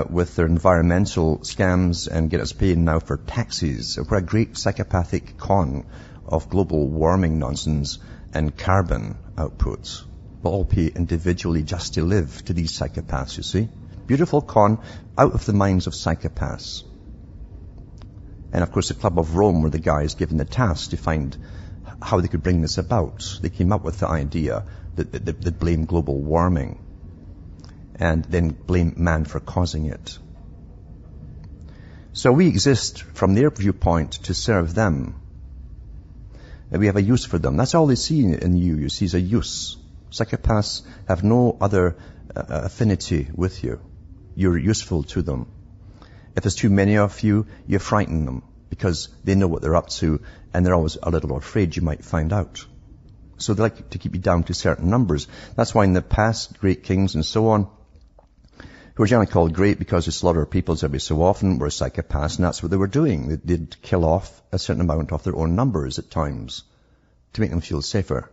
with their environmental scams and get us paying now for taxes. We're a great psychopathic con of global warming nonsense and carbon outputs. We'll all pay individually just to live to these psychopaths, you see. Beautiful con out of the minds of psychopaths. And of course the Club of Rome were the guys given the task to find how they could bring this about. They came up with the idea that blame global warming and then blame man for causing it. So we exist from their viewpoint to serve them. And we have a use for them. That's all they see in you see, is a use. Psychopaths have no other affinity with you. You're useful to them. If there's too many of you, you frighten them because they know what they're up to and they're always a little afraid you might find out. So they like to keep you down to certain numbers. That's why in the past, great kings and so on, who were generally called great because they slaughter peoples every so often, were psychopaths, and that's what they were doing. They'd kill off a certain amount of their own numbers at times to make them feel safer.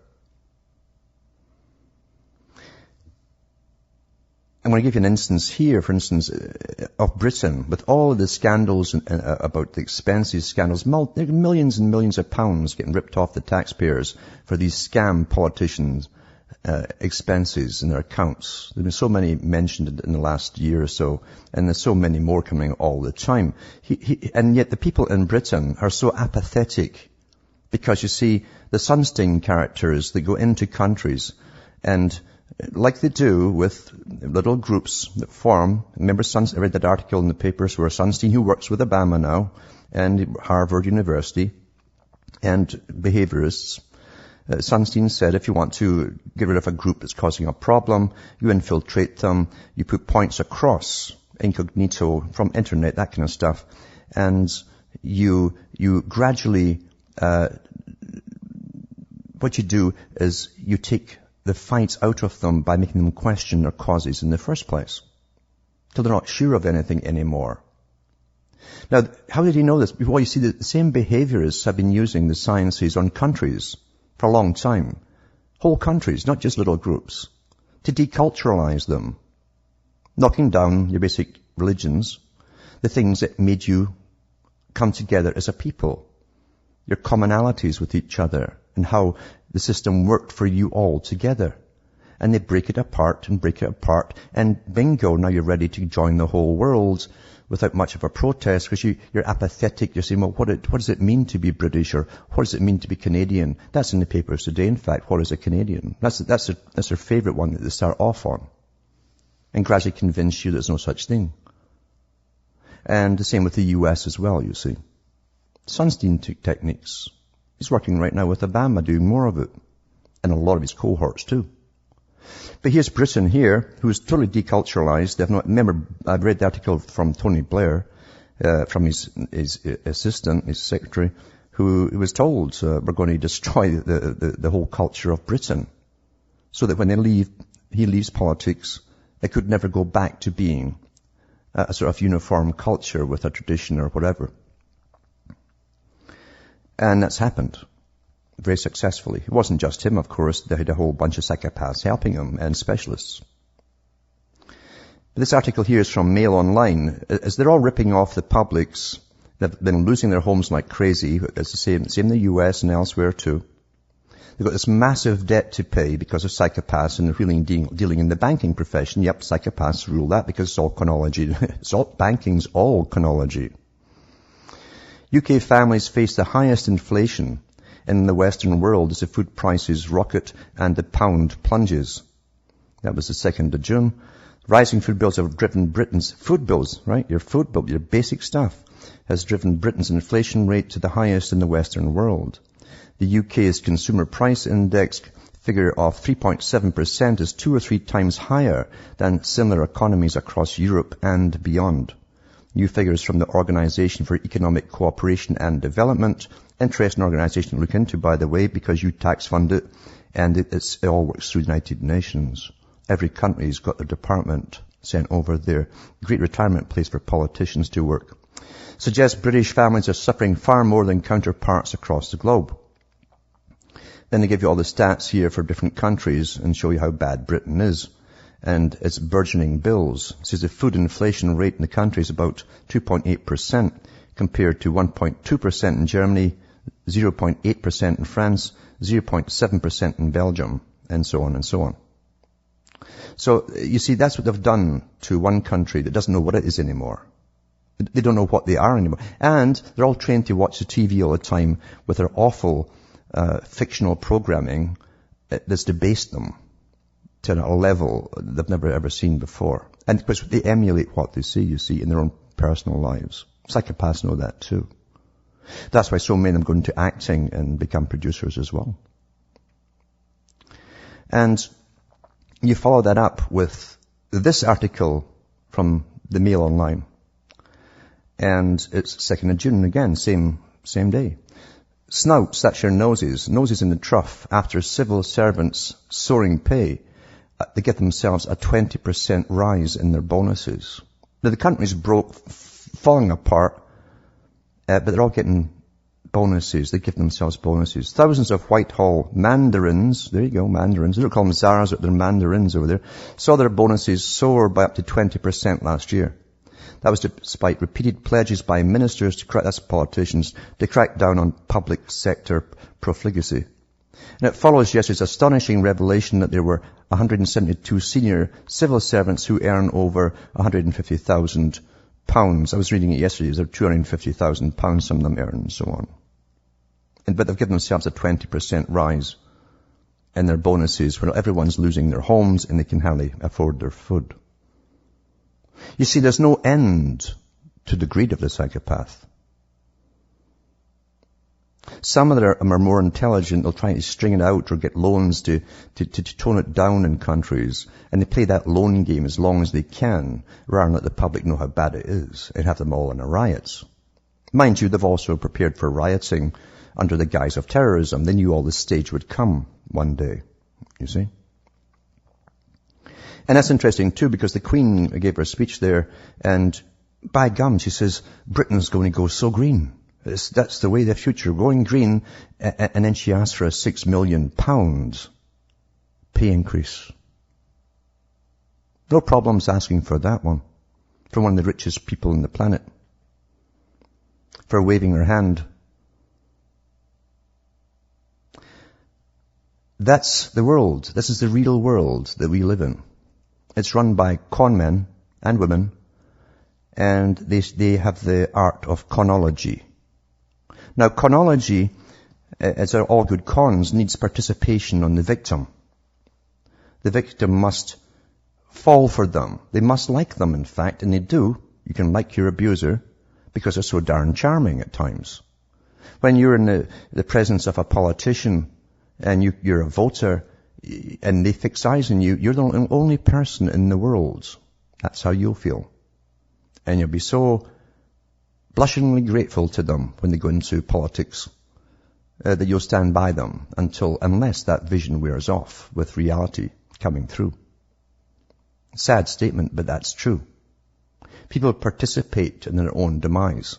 I'm going to give you an instance here, for instance, of Britain, with all of the scandals about the expenses, scandals, millions and millions of pounds getting ripped off the taxpayers for these scam politicians' expenses in their accounts. There have been so many mentioned in the last year or so, and there's so many more coming all the time. And yet the people in Britain are so apathetic because, you see, the Sunstein characters, they go into countries and like they do with little groups that form. Remember, I read that article in the papers where Sunstein, who works with Obama now, and Harvard University, and behaviorists, Sunstein said if you want to get rid of a group that's causing a problem, you infiltrate them, you put points across, incognito, from internet, that kind of stuff, and you gradually, what you do is you take the fights out of them by making them question their causes in the first place, till they're not sure of anything anymore. Now, how did he know this? Well, you see, the same behaviorists have been using the sciences on countries for a long time. Whole countries, not just little groups, to deculturalize them, knocking down your basic religions, the things that made you come together as a people, your commonalities with each other, and how the system worked for you all together. And they break it apart and break it apart, and bingo, now you're ready to join the whole world without much of a protest because you're apathetic. You're saying, well, what does it mean to be British, or what does it mean to be Canadian? That's in the papers today, in fact. What is a Canadian? That's their favorite one that they start off on, and gradually convince you there's no such thing. And the same with the US as well, you see. Sunstein techniques. He's working right now with Obama, doing more of it. And a lot of his cohorts too. But here's Britain here, who's totally deculturalized. Remember, I've read the article from Tony Blair, from his assistant, his secretary, who was told, we're going to destroy the whole culture of Britain. So that when he leaves politics, it could never go back to being a sort of uniform culture with a tradition or whatever. And that's happened very successfully. It wasn't just him, of course. They had a whole bunch of psychopaths helping him and specialists. But this article here is from Mail Online. As they're all ripping off the publics, they've been losing their homes like crazy. It's the same in the US and elsewhere too. They've got this massive debt to pay because of psychopaths, and they're really dealing in the banking profession. Yep, psychopaths rule that because it's all chronology. Banking's all chronology. UK families face the highest inflation in the Western world as the food prices rocket and the pound plunges. That was the 2nd of June. Rising food bills have driven Britain's food bills, right? Your food bill, your basic stuff, has driven Britain's inflation rate to the highest in the Western world. The UK's consumer price index figure of 3.7% is 2 or 3 times higher than similar economies across Europe and beyond. New figures from the Organisation for Economic Cooperation and Development, interesting organisation to look into, by the way, because you tax fund it, and it all works through the United Nations. Every country's got their department sent over there. Great retirement place for politicians to work. Suggests British families are suffering far more than counterparts across the globe. Then they give you all the stats here for different countries and show you how bad Britain is and its burgeoning bills. It says the food inflation rate in the country is about 2.8% compared to 1.2% in Germany, 0.8% in France, 0.7% in Belgium, and so on and so on. So, you see, that's what they've done to one country that doesn't know what it is anymore. They don't know what they are anymore. And they're all trained to watch the TV all the time with their awful fictional programming that's debased them to a level they've never ever seen before. And because they emulate what they see, you see, in their own personal lives. Psychopaths know that too. That's why so many of them go into acting and become producers as well. And you follow that up with this article from the Mail Online. And it's 2nd of June again, same day. Snouts, that's your noses in the trough after civil servants soaring pay. They get themselves a 20% rise in their bonuses. Now the country's broke, falling apart, but they're all getting bonuses. They give themselves bonuses. Thousands of Whitehall mandarins, there you go, mandarins, they don't call them czars, but they're mandarins over there, saw their bonuses soar by up to 20% last year. That was despite repeated pledges by ministers that's politicians, to crack down on public sector profligacy. And it follows yesterday's astonishing revelation that there were 172 senior civil servants who earn over £150,000. I was reading it yesterday. There are £250,000 some of them earn and so on. But they've given themselves a 20% rise in their bonuses where everyone's losing their homes and they can hardly afford their food. You see, there's no end to the greed of the psychopath. Some of them are more intelligent. They'll try to string it out or get loans to tone it down in countries. And they play that loan game as long as they can, rather than let the public know how bad it is and have them all in a riots. Mind you, they've also prepared for rioting under the guise of terrorism. They knew all this stage would come one day, you see. And that's interesting too, because the Queen gave her speech there, and by gum, she says, Britain's going to go so green. That's the way the future, going green. And then she asked for a £6 million pay increase. No problems asking for that one from one of the richest people on the planet, for waving her hand. That's the world. This is the real world that we live in. It's run by con men and women, and they have the art of conology. Now, conology, as are all good cons, needs participation on the victim. The victim must fall for them. They must like them, in fact, and they do. You can like your abuser because they're so darn charming at times. When you're in the presence of a politician and you're a voter, and they fix eyes on you, you're the only person in the world. That's how you'll feel. And you'll be so blushingly grateful to them when they go into politics that you'll stand by them unless that vision wears off with reality coming through. Sad statement, but that's true. People participate in their own demise.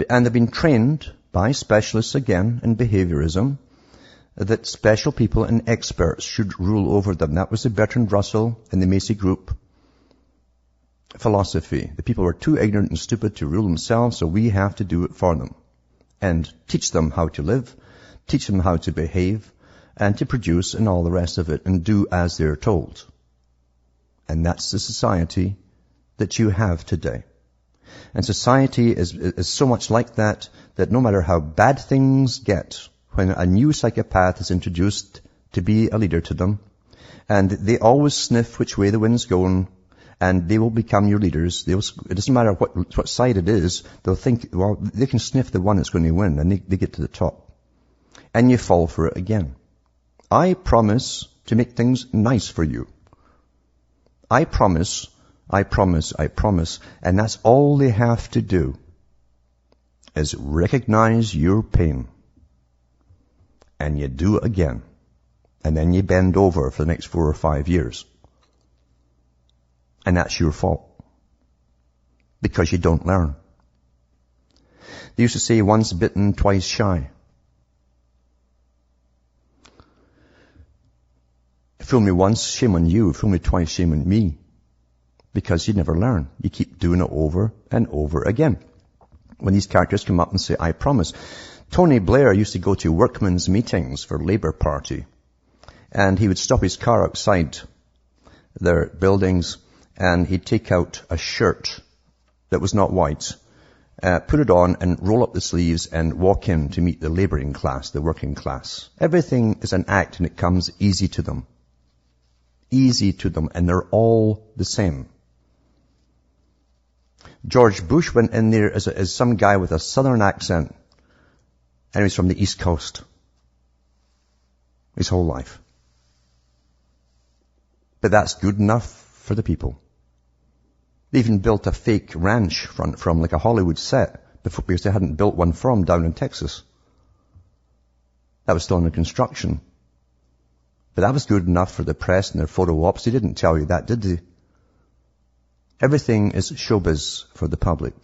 And they've been trained by specialists, again, in behaviorism, that special people and experts should rule over them. That was the Bertrand Russell and the Macy Group philosophy. The people were too ignorant and stupid to rule themselves, so we have to do it for them. And teach them how to live, teach them how to behave, and to produce and all the rest of it, and do as they're told. And that's the society that you have today. And society is so much like that no matter how bad things get, when a new psychopath is introduced to be a leader to them, And they always sniff which way the wind's going, and they will become your leaders. It doesn't matter what side it is, they'll think, well, they can sniff the one that's going to win, and they get to the top. And you fall for it again. I promise to make things nice for you. I promise, and that's all they have to do, is recognize your pain. And you do it again. And then you bend over for the next 4 or 5 years. And that's your fault. Because you don't learn. They used to say, once bitten, twice shy. Fool me once, shame on you. Fool me twice, shame on me. Because you never learn. You keep doing it over and over again. When these characters come up and say, I promise. Tony Blair used to go to workmen's meetings for Labour Party. And he would stop his car outside their buildings, and he'd take out a shirt that was not white, put it on and roll up the sleeves and walk in to meet the labouring class, the working class. Everything is an act, and it comes easy to them. Easy to them, and they're all the same. George Bush went in there as some guy with a southern accent, and he was from the East Coast. His whole life. But that's good enough for the people. They even built a fake ranch from like a Hollywood set because they hadn't built one from down in Texas. That was still under construction. But that was good enough for the press and their photo ops. They didn't tell you that, did they? Everything is showbiz for the public.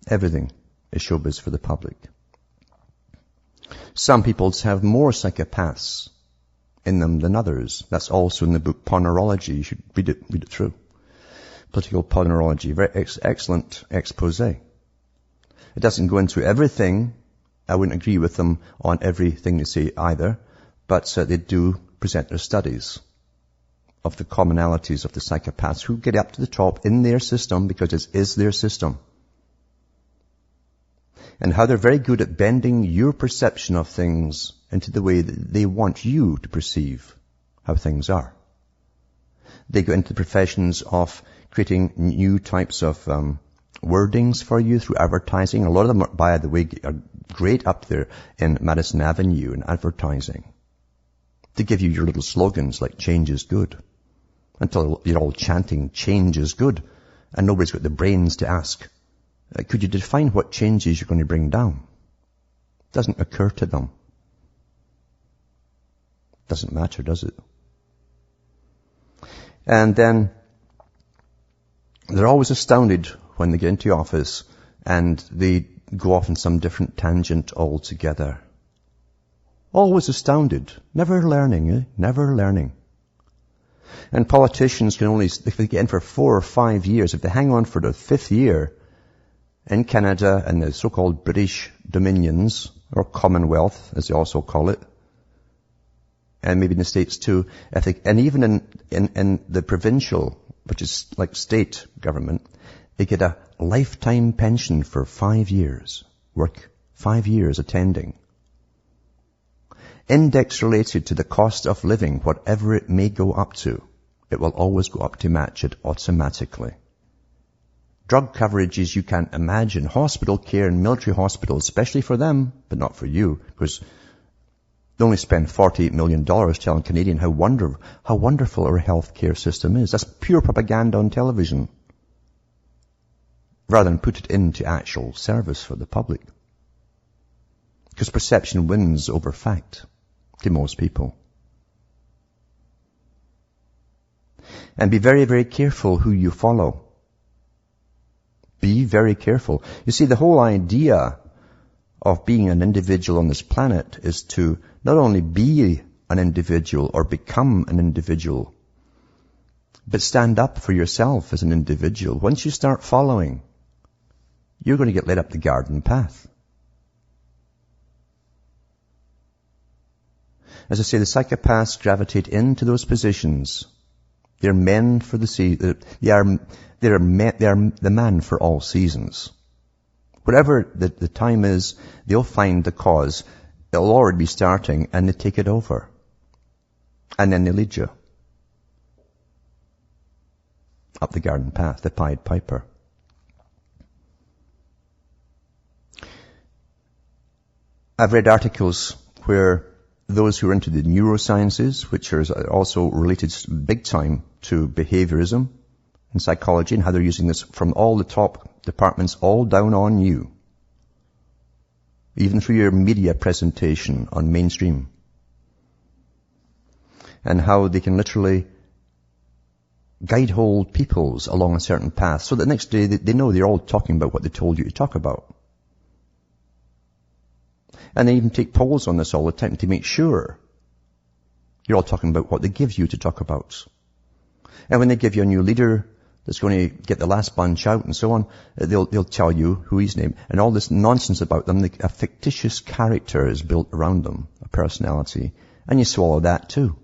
Everything is showbiz for the public. Some people have more psychopaths in them than others. That's also in the book Ponerology. You should read it through. Political Ponerology. Very excellent expose. It doesn't go into everything. I wouldn't agree with them on everything they say either. But they do present their studies of the commonalities of the psychopaths who get up to the top in their system because it is their system. And how they're very good at bending your perception of things into the way that they want you to perceive how things are. They go into the professions of creating new types of wordings for you through advertising. A lot of them, by the way, are great up there in Madison Avenue in advertising. To give you your little slogans like change is good. Until you're all chanting change is good. And nobody's got the brains to ask, could you define what changes you're going to bring down? Doesn't occur to them. Doesn't matter, does it? And then they're always astounded when they get into office and they go off on some different tangent altogether. Always astounded. Never learning, Never learning. And politicians can only, if they get in for 4 or 5 years, if they hang on for the 5th year in Canada and the so-called British Dominions, or Commonwealth, as they also call it, and maybe in the States too, and even in the provincial, which is like state government, they get a lifetime pension for 5 years. Work 5 years attending. Index related to the cost of living, whatever it may go up to, it will always go up to match it automatically. Drug coverages you can't imagine. Hospital care in military hospitals, especially for them, but not for you, because they only spend $48 million telling Canadian how wonderful our healthcare system is. That's pure propaganda on television, rather than put it into actual service for the public. Because perception wins over fact to most people. And be very, very careful who you follow. Be very careful. You see, the whole idea of being an individual on this planet is to not only be an individual or become an individual, but stand up for yourself as an individual. Once you start following, you're going to get led up the garden path. As I say, the psychopaths gravitate into those positions. They're men for the season. They are the man for all seasons. Whatever the time is, they'll find the cause. It'll already be starting, and they take it over. And then they lead you up the garden path, the Pied Piper. I've read articles where those who are into the neurosciences, which are also related big time to behaviorism and psychology, and how they're using this from all the top departments all down on you, even through your media presentation on mainstream, and how they can literally guide hold peoples along a certain path so that next day they know they're all talking about what they told you to talk about. And they even take polls on this all the time to make sure you're all talking about what they give you to talk about. And when they give you a new leader that's going to get the last bunch out and so on, they'll tell you who he's named. And all this nonsense about them, a fictitious character is built around them, a personality. And you swallow that too.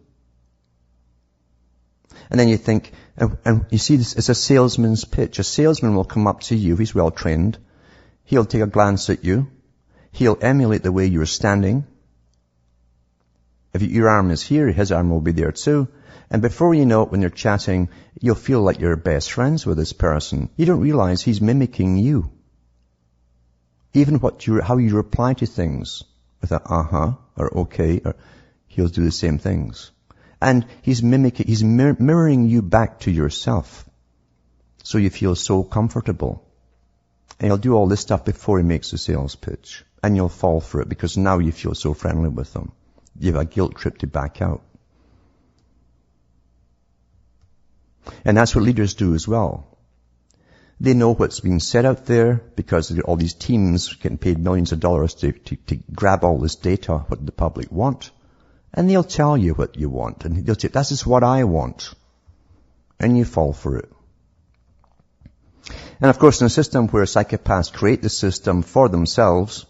And then you think, and you see this, it's a salesman's pitch. A salesman will come up to you, he's well trained. He'll take a glance at you. He'll emulate the way you're standing. If your arm is here, his arm will be there too. And before you know it, when you're chatting, you'll feel like you're best friends with this person. You don't realize he's mimicking you. Even how you reply to things with a uh-huh or okay, or he'll do the same things. And he's mirroring you back to yourself. So you feel so comfortable. And he'll do all this stuff before he makes the sales pitch. And you'll fall for it because now you feel so friendly with them. You have a guilt trip to back out. And that's what leaders do as well. They know what's being said out there because all these teams getting paid millions of dollars to grab all this data, what the public want. And they'll tell you what you want. And they'll say, this is what I want. And you fall for it. And of course, in a system where psychopaths create the system for themselves,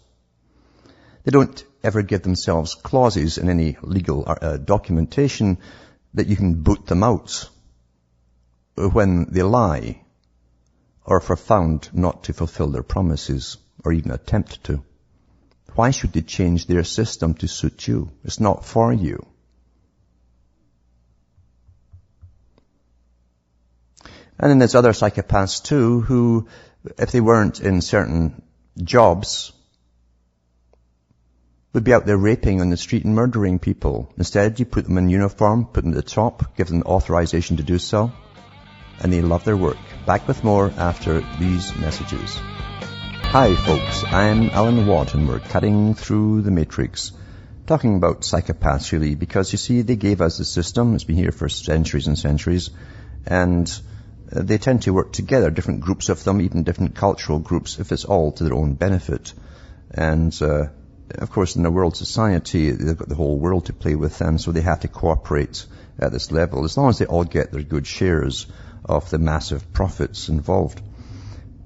they don't ever give themselves clauses in any legal documentation that you can boot them out when they lie or if are found not to fulfill their promises or even attempt to. Why should they change their system to suit you? It's not for you. And then there's other psychopaths too who, if they weren't in certain jobs, would be out there raping on the street and murdering people. Instead, you put them in uniform, put them at the top, give them authorization to do so, and they love their work. Back with more after these messages. Hi folks, I'm Alan Watt and we're cutting through the matrix. Talking about psychopaths really, because you see they gave us a system, it's been here for centuries and centuries, and they tend to work together, different groups of them, even different cultural groups, if it's all to their own benefit. And of course in a world society, they've got the whole world to play with them, so they have to cooperate at this level, as long as they all get their good shares of the massive profits involved.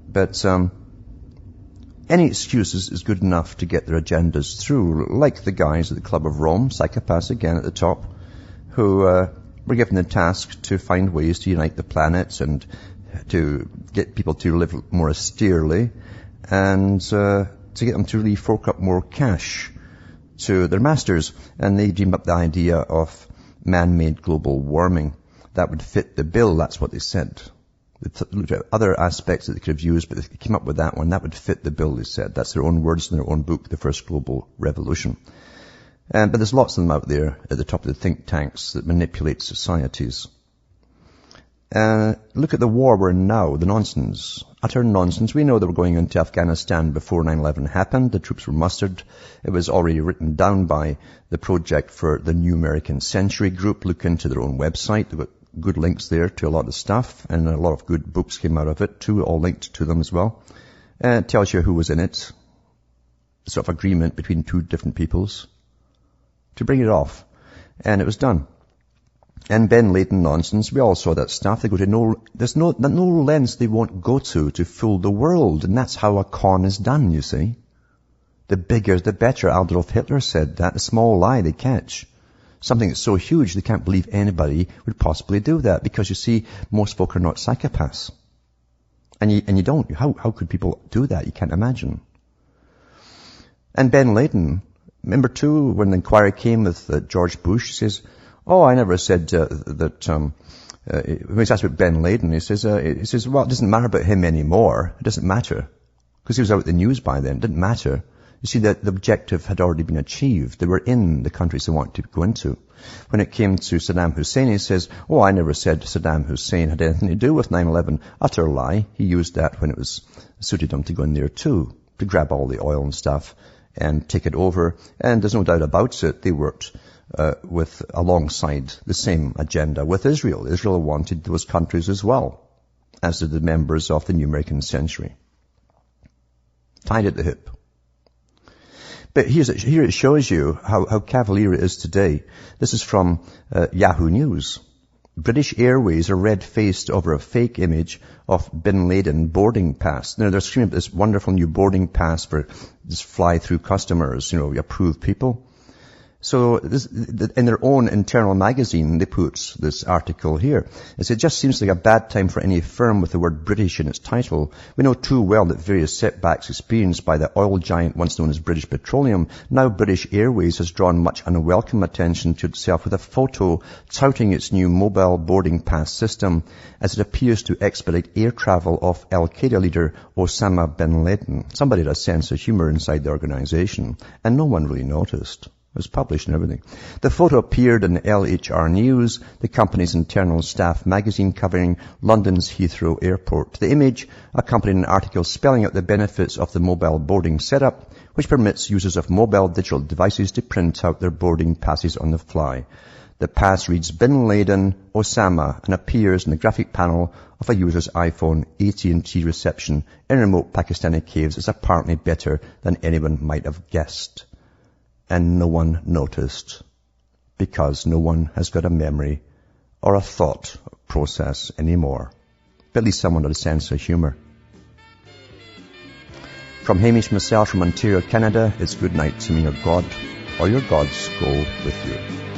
But any excuse is good enough to get their agendas through, like the guys at the Club of Rome, psychopaths again at the top, who were given the task to find ways to unite the planets and to get people to live more austerely and to get them to really fork up more cash to their masters. And they dreamed up the idea of man-made global warming. That would fit the bill, that's what they said. They looked at other aspects that they could have used, but they came up with that one. That would fit the bill, they said. That's their own words in their own book, The First Global Revolution. But there's lots of them out there at the top of the think tanks that manipulate societies. Look at the war we're in now, the nonsense. Utter nonsense. We know that we're going into Afghanistan before 9/11 happened. The troops were mustered. It was already written down by the project for the New American Century group. Look into their own website. They've got good links there to a lot of stuff, and a lot of good books came out of it too, all linked to them as well. It tells you who was in it. Sort of agreement between two different peoples to bring it off. And it was done. And Ben Laden nonsense, we all saw that stuff. They go to there's no lens they won't go to fool the world. And that's how a con is done, you see. The bigger, the better. Adolf Hitler said that. A small lie they catch. Something that's so huge they can't believe anybody would possibly do that. Because you see, most folk are not psychopaths. And you don't. How could people do that? You can't imagine. And Ben Laden, remember too, when the inquiry came with George Bush, says, Oh, I never said that. When he's asked about Ben Laden, he says, well, it doesn't matter about him anymore. It doesn't matter. Because he was out in the news by then. It didn't matter. You see, that the objective had already been achieved. They were in the countries they wanted to go into. When it came to Saddam Hussein, he says, oh, I never said Saddam Hussein had anything to do with 9/11. Utter lie. He used that when it was suited him to go in there too, to grab all the oil and stuff and take it over. And there's no doubt about it, they worked alongside the same agenda with Israel. Israel wanted those countries as well, as did the members of the New American Century. Tied at the hip. But here it shows you how cavalier it is today. This is from Yahoo News. British Airways are red-faced over a fake image of Bin Laden boarding pass. Now they're screaming about this wonderful new boarding pass for this fly-through customers, approved people. So in their own internal magazine, they put this article here. It just seems like a bad time for any firm with the word British in its title. We know too well that various setbacks experienced by the oil giant once known as British Petroleum, now British Airways, has drawn much unwelcome attention to itself with a photo touting its new mobile boarding pass system as it appears to expedite air travel of Al-Qaeda leader Osama bin Laden. Somebody had a sense of humor inside the organization, and no one really noticed. It was published and everything. The photo appeared in LHR News, the company's internal staff magazine covering London's Heathrow Airport. The image accompanied an article spelling out the benefits of the mobile boarding setup, which permits users of mobile digital devices to print out their boarding passes on the fly. The pass reads Bin Laden, Osama, and appears in the graphic panel of a user's iPhone. AT&T reception in remote Pakistani caves is apparently better than anyone might have guessed. And no one noticed, because no one has got a memory or a thought process anymore. But at least someone had a sense of humor. From Hamish myself from Ontario, Canada, it's good night to me, your God, or your gods go with you.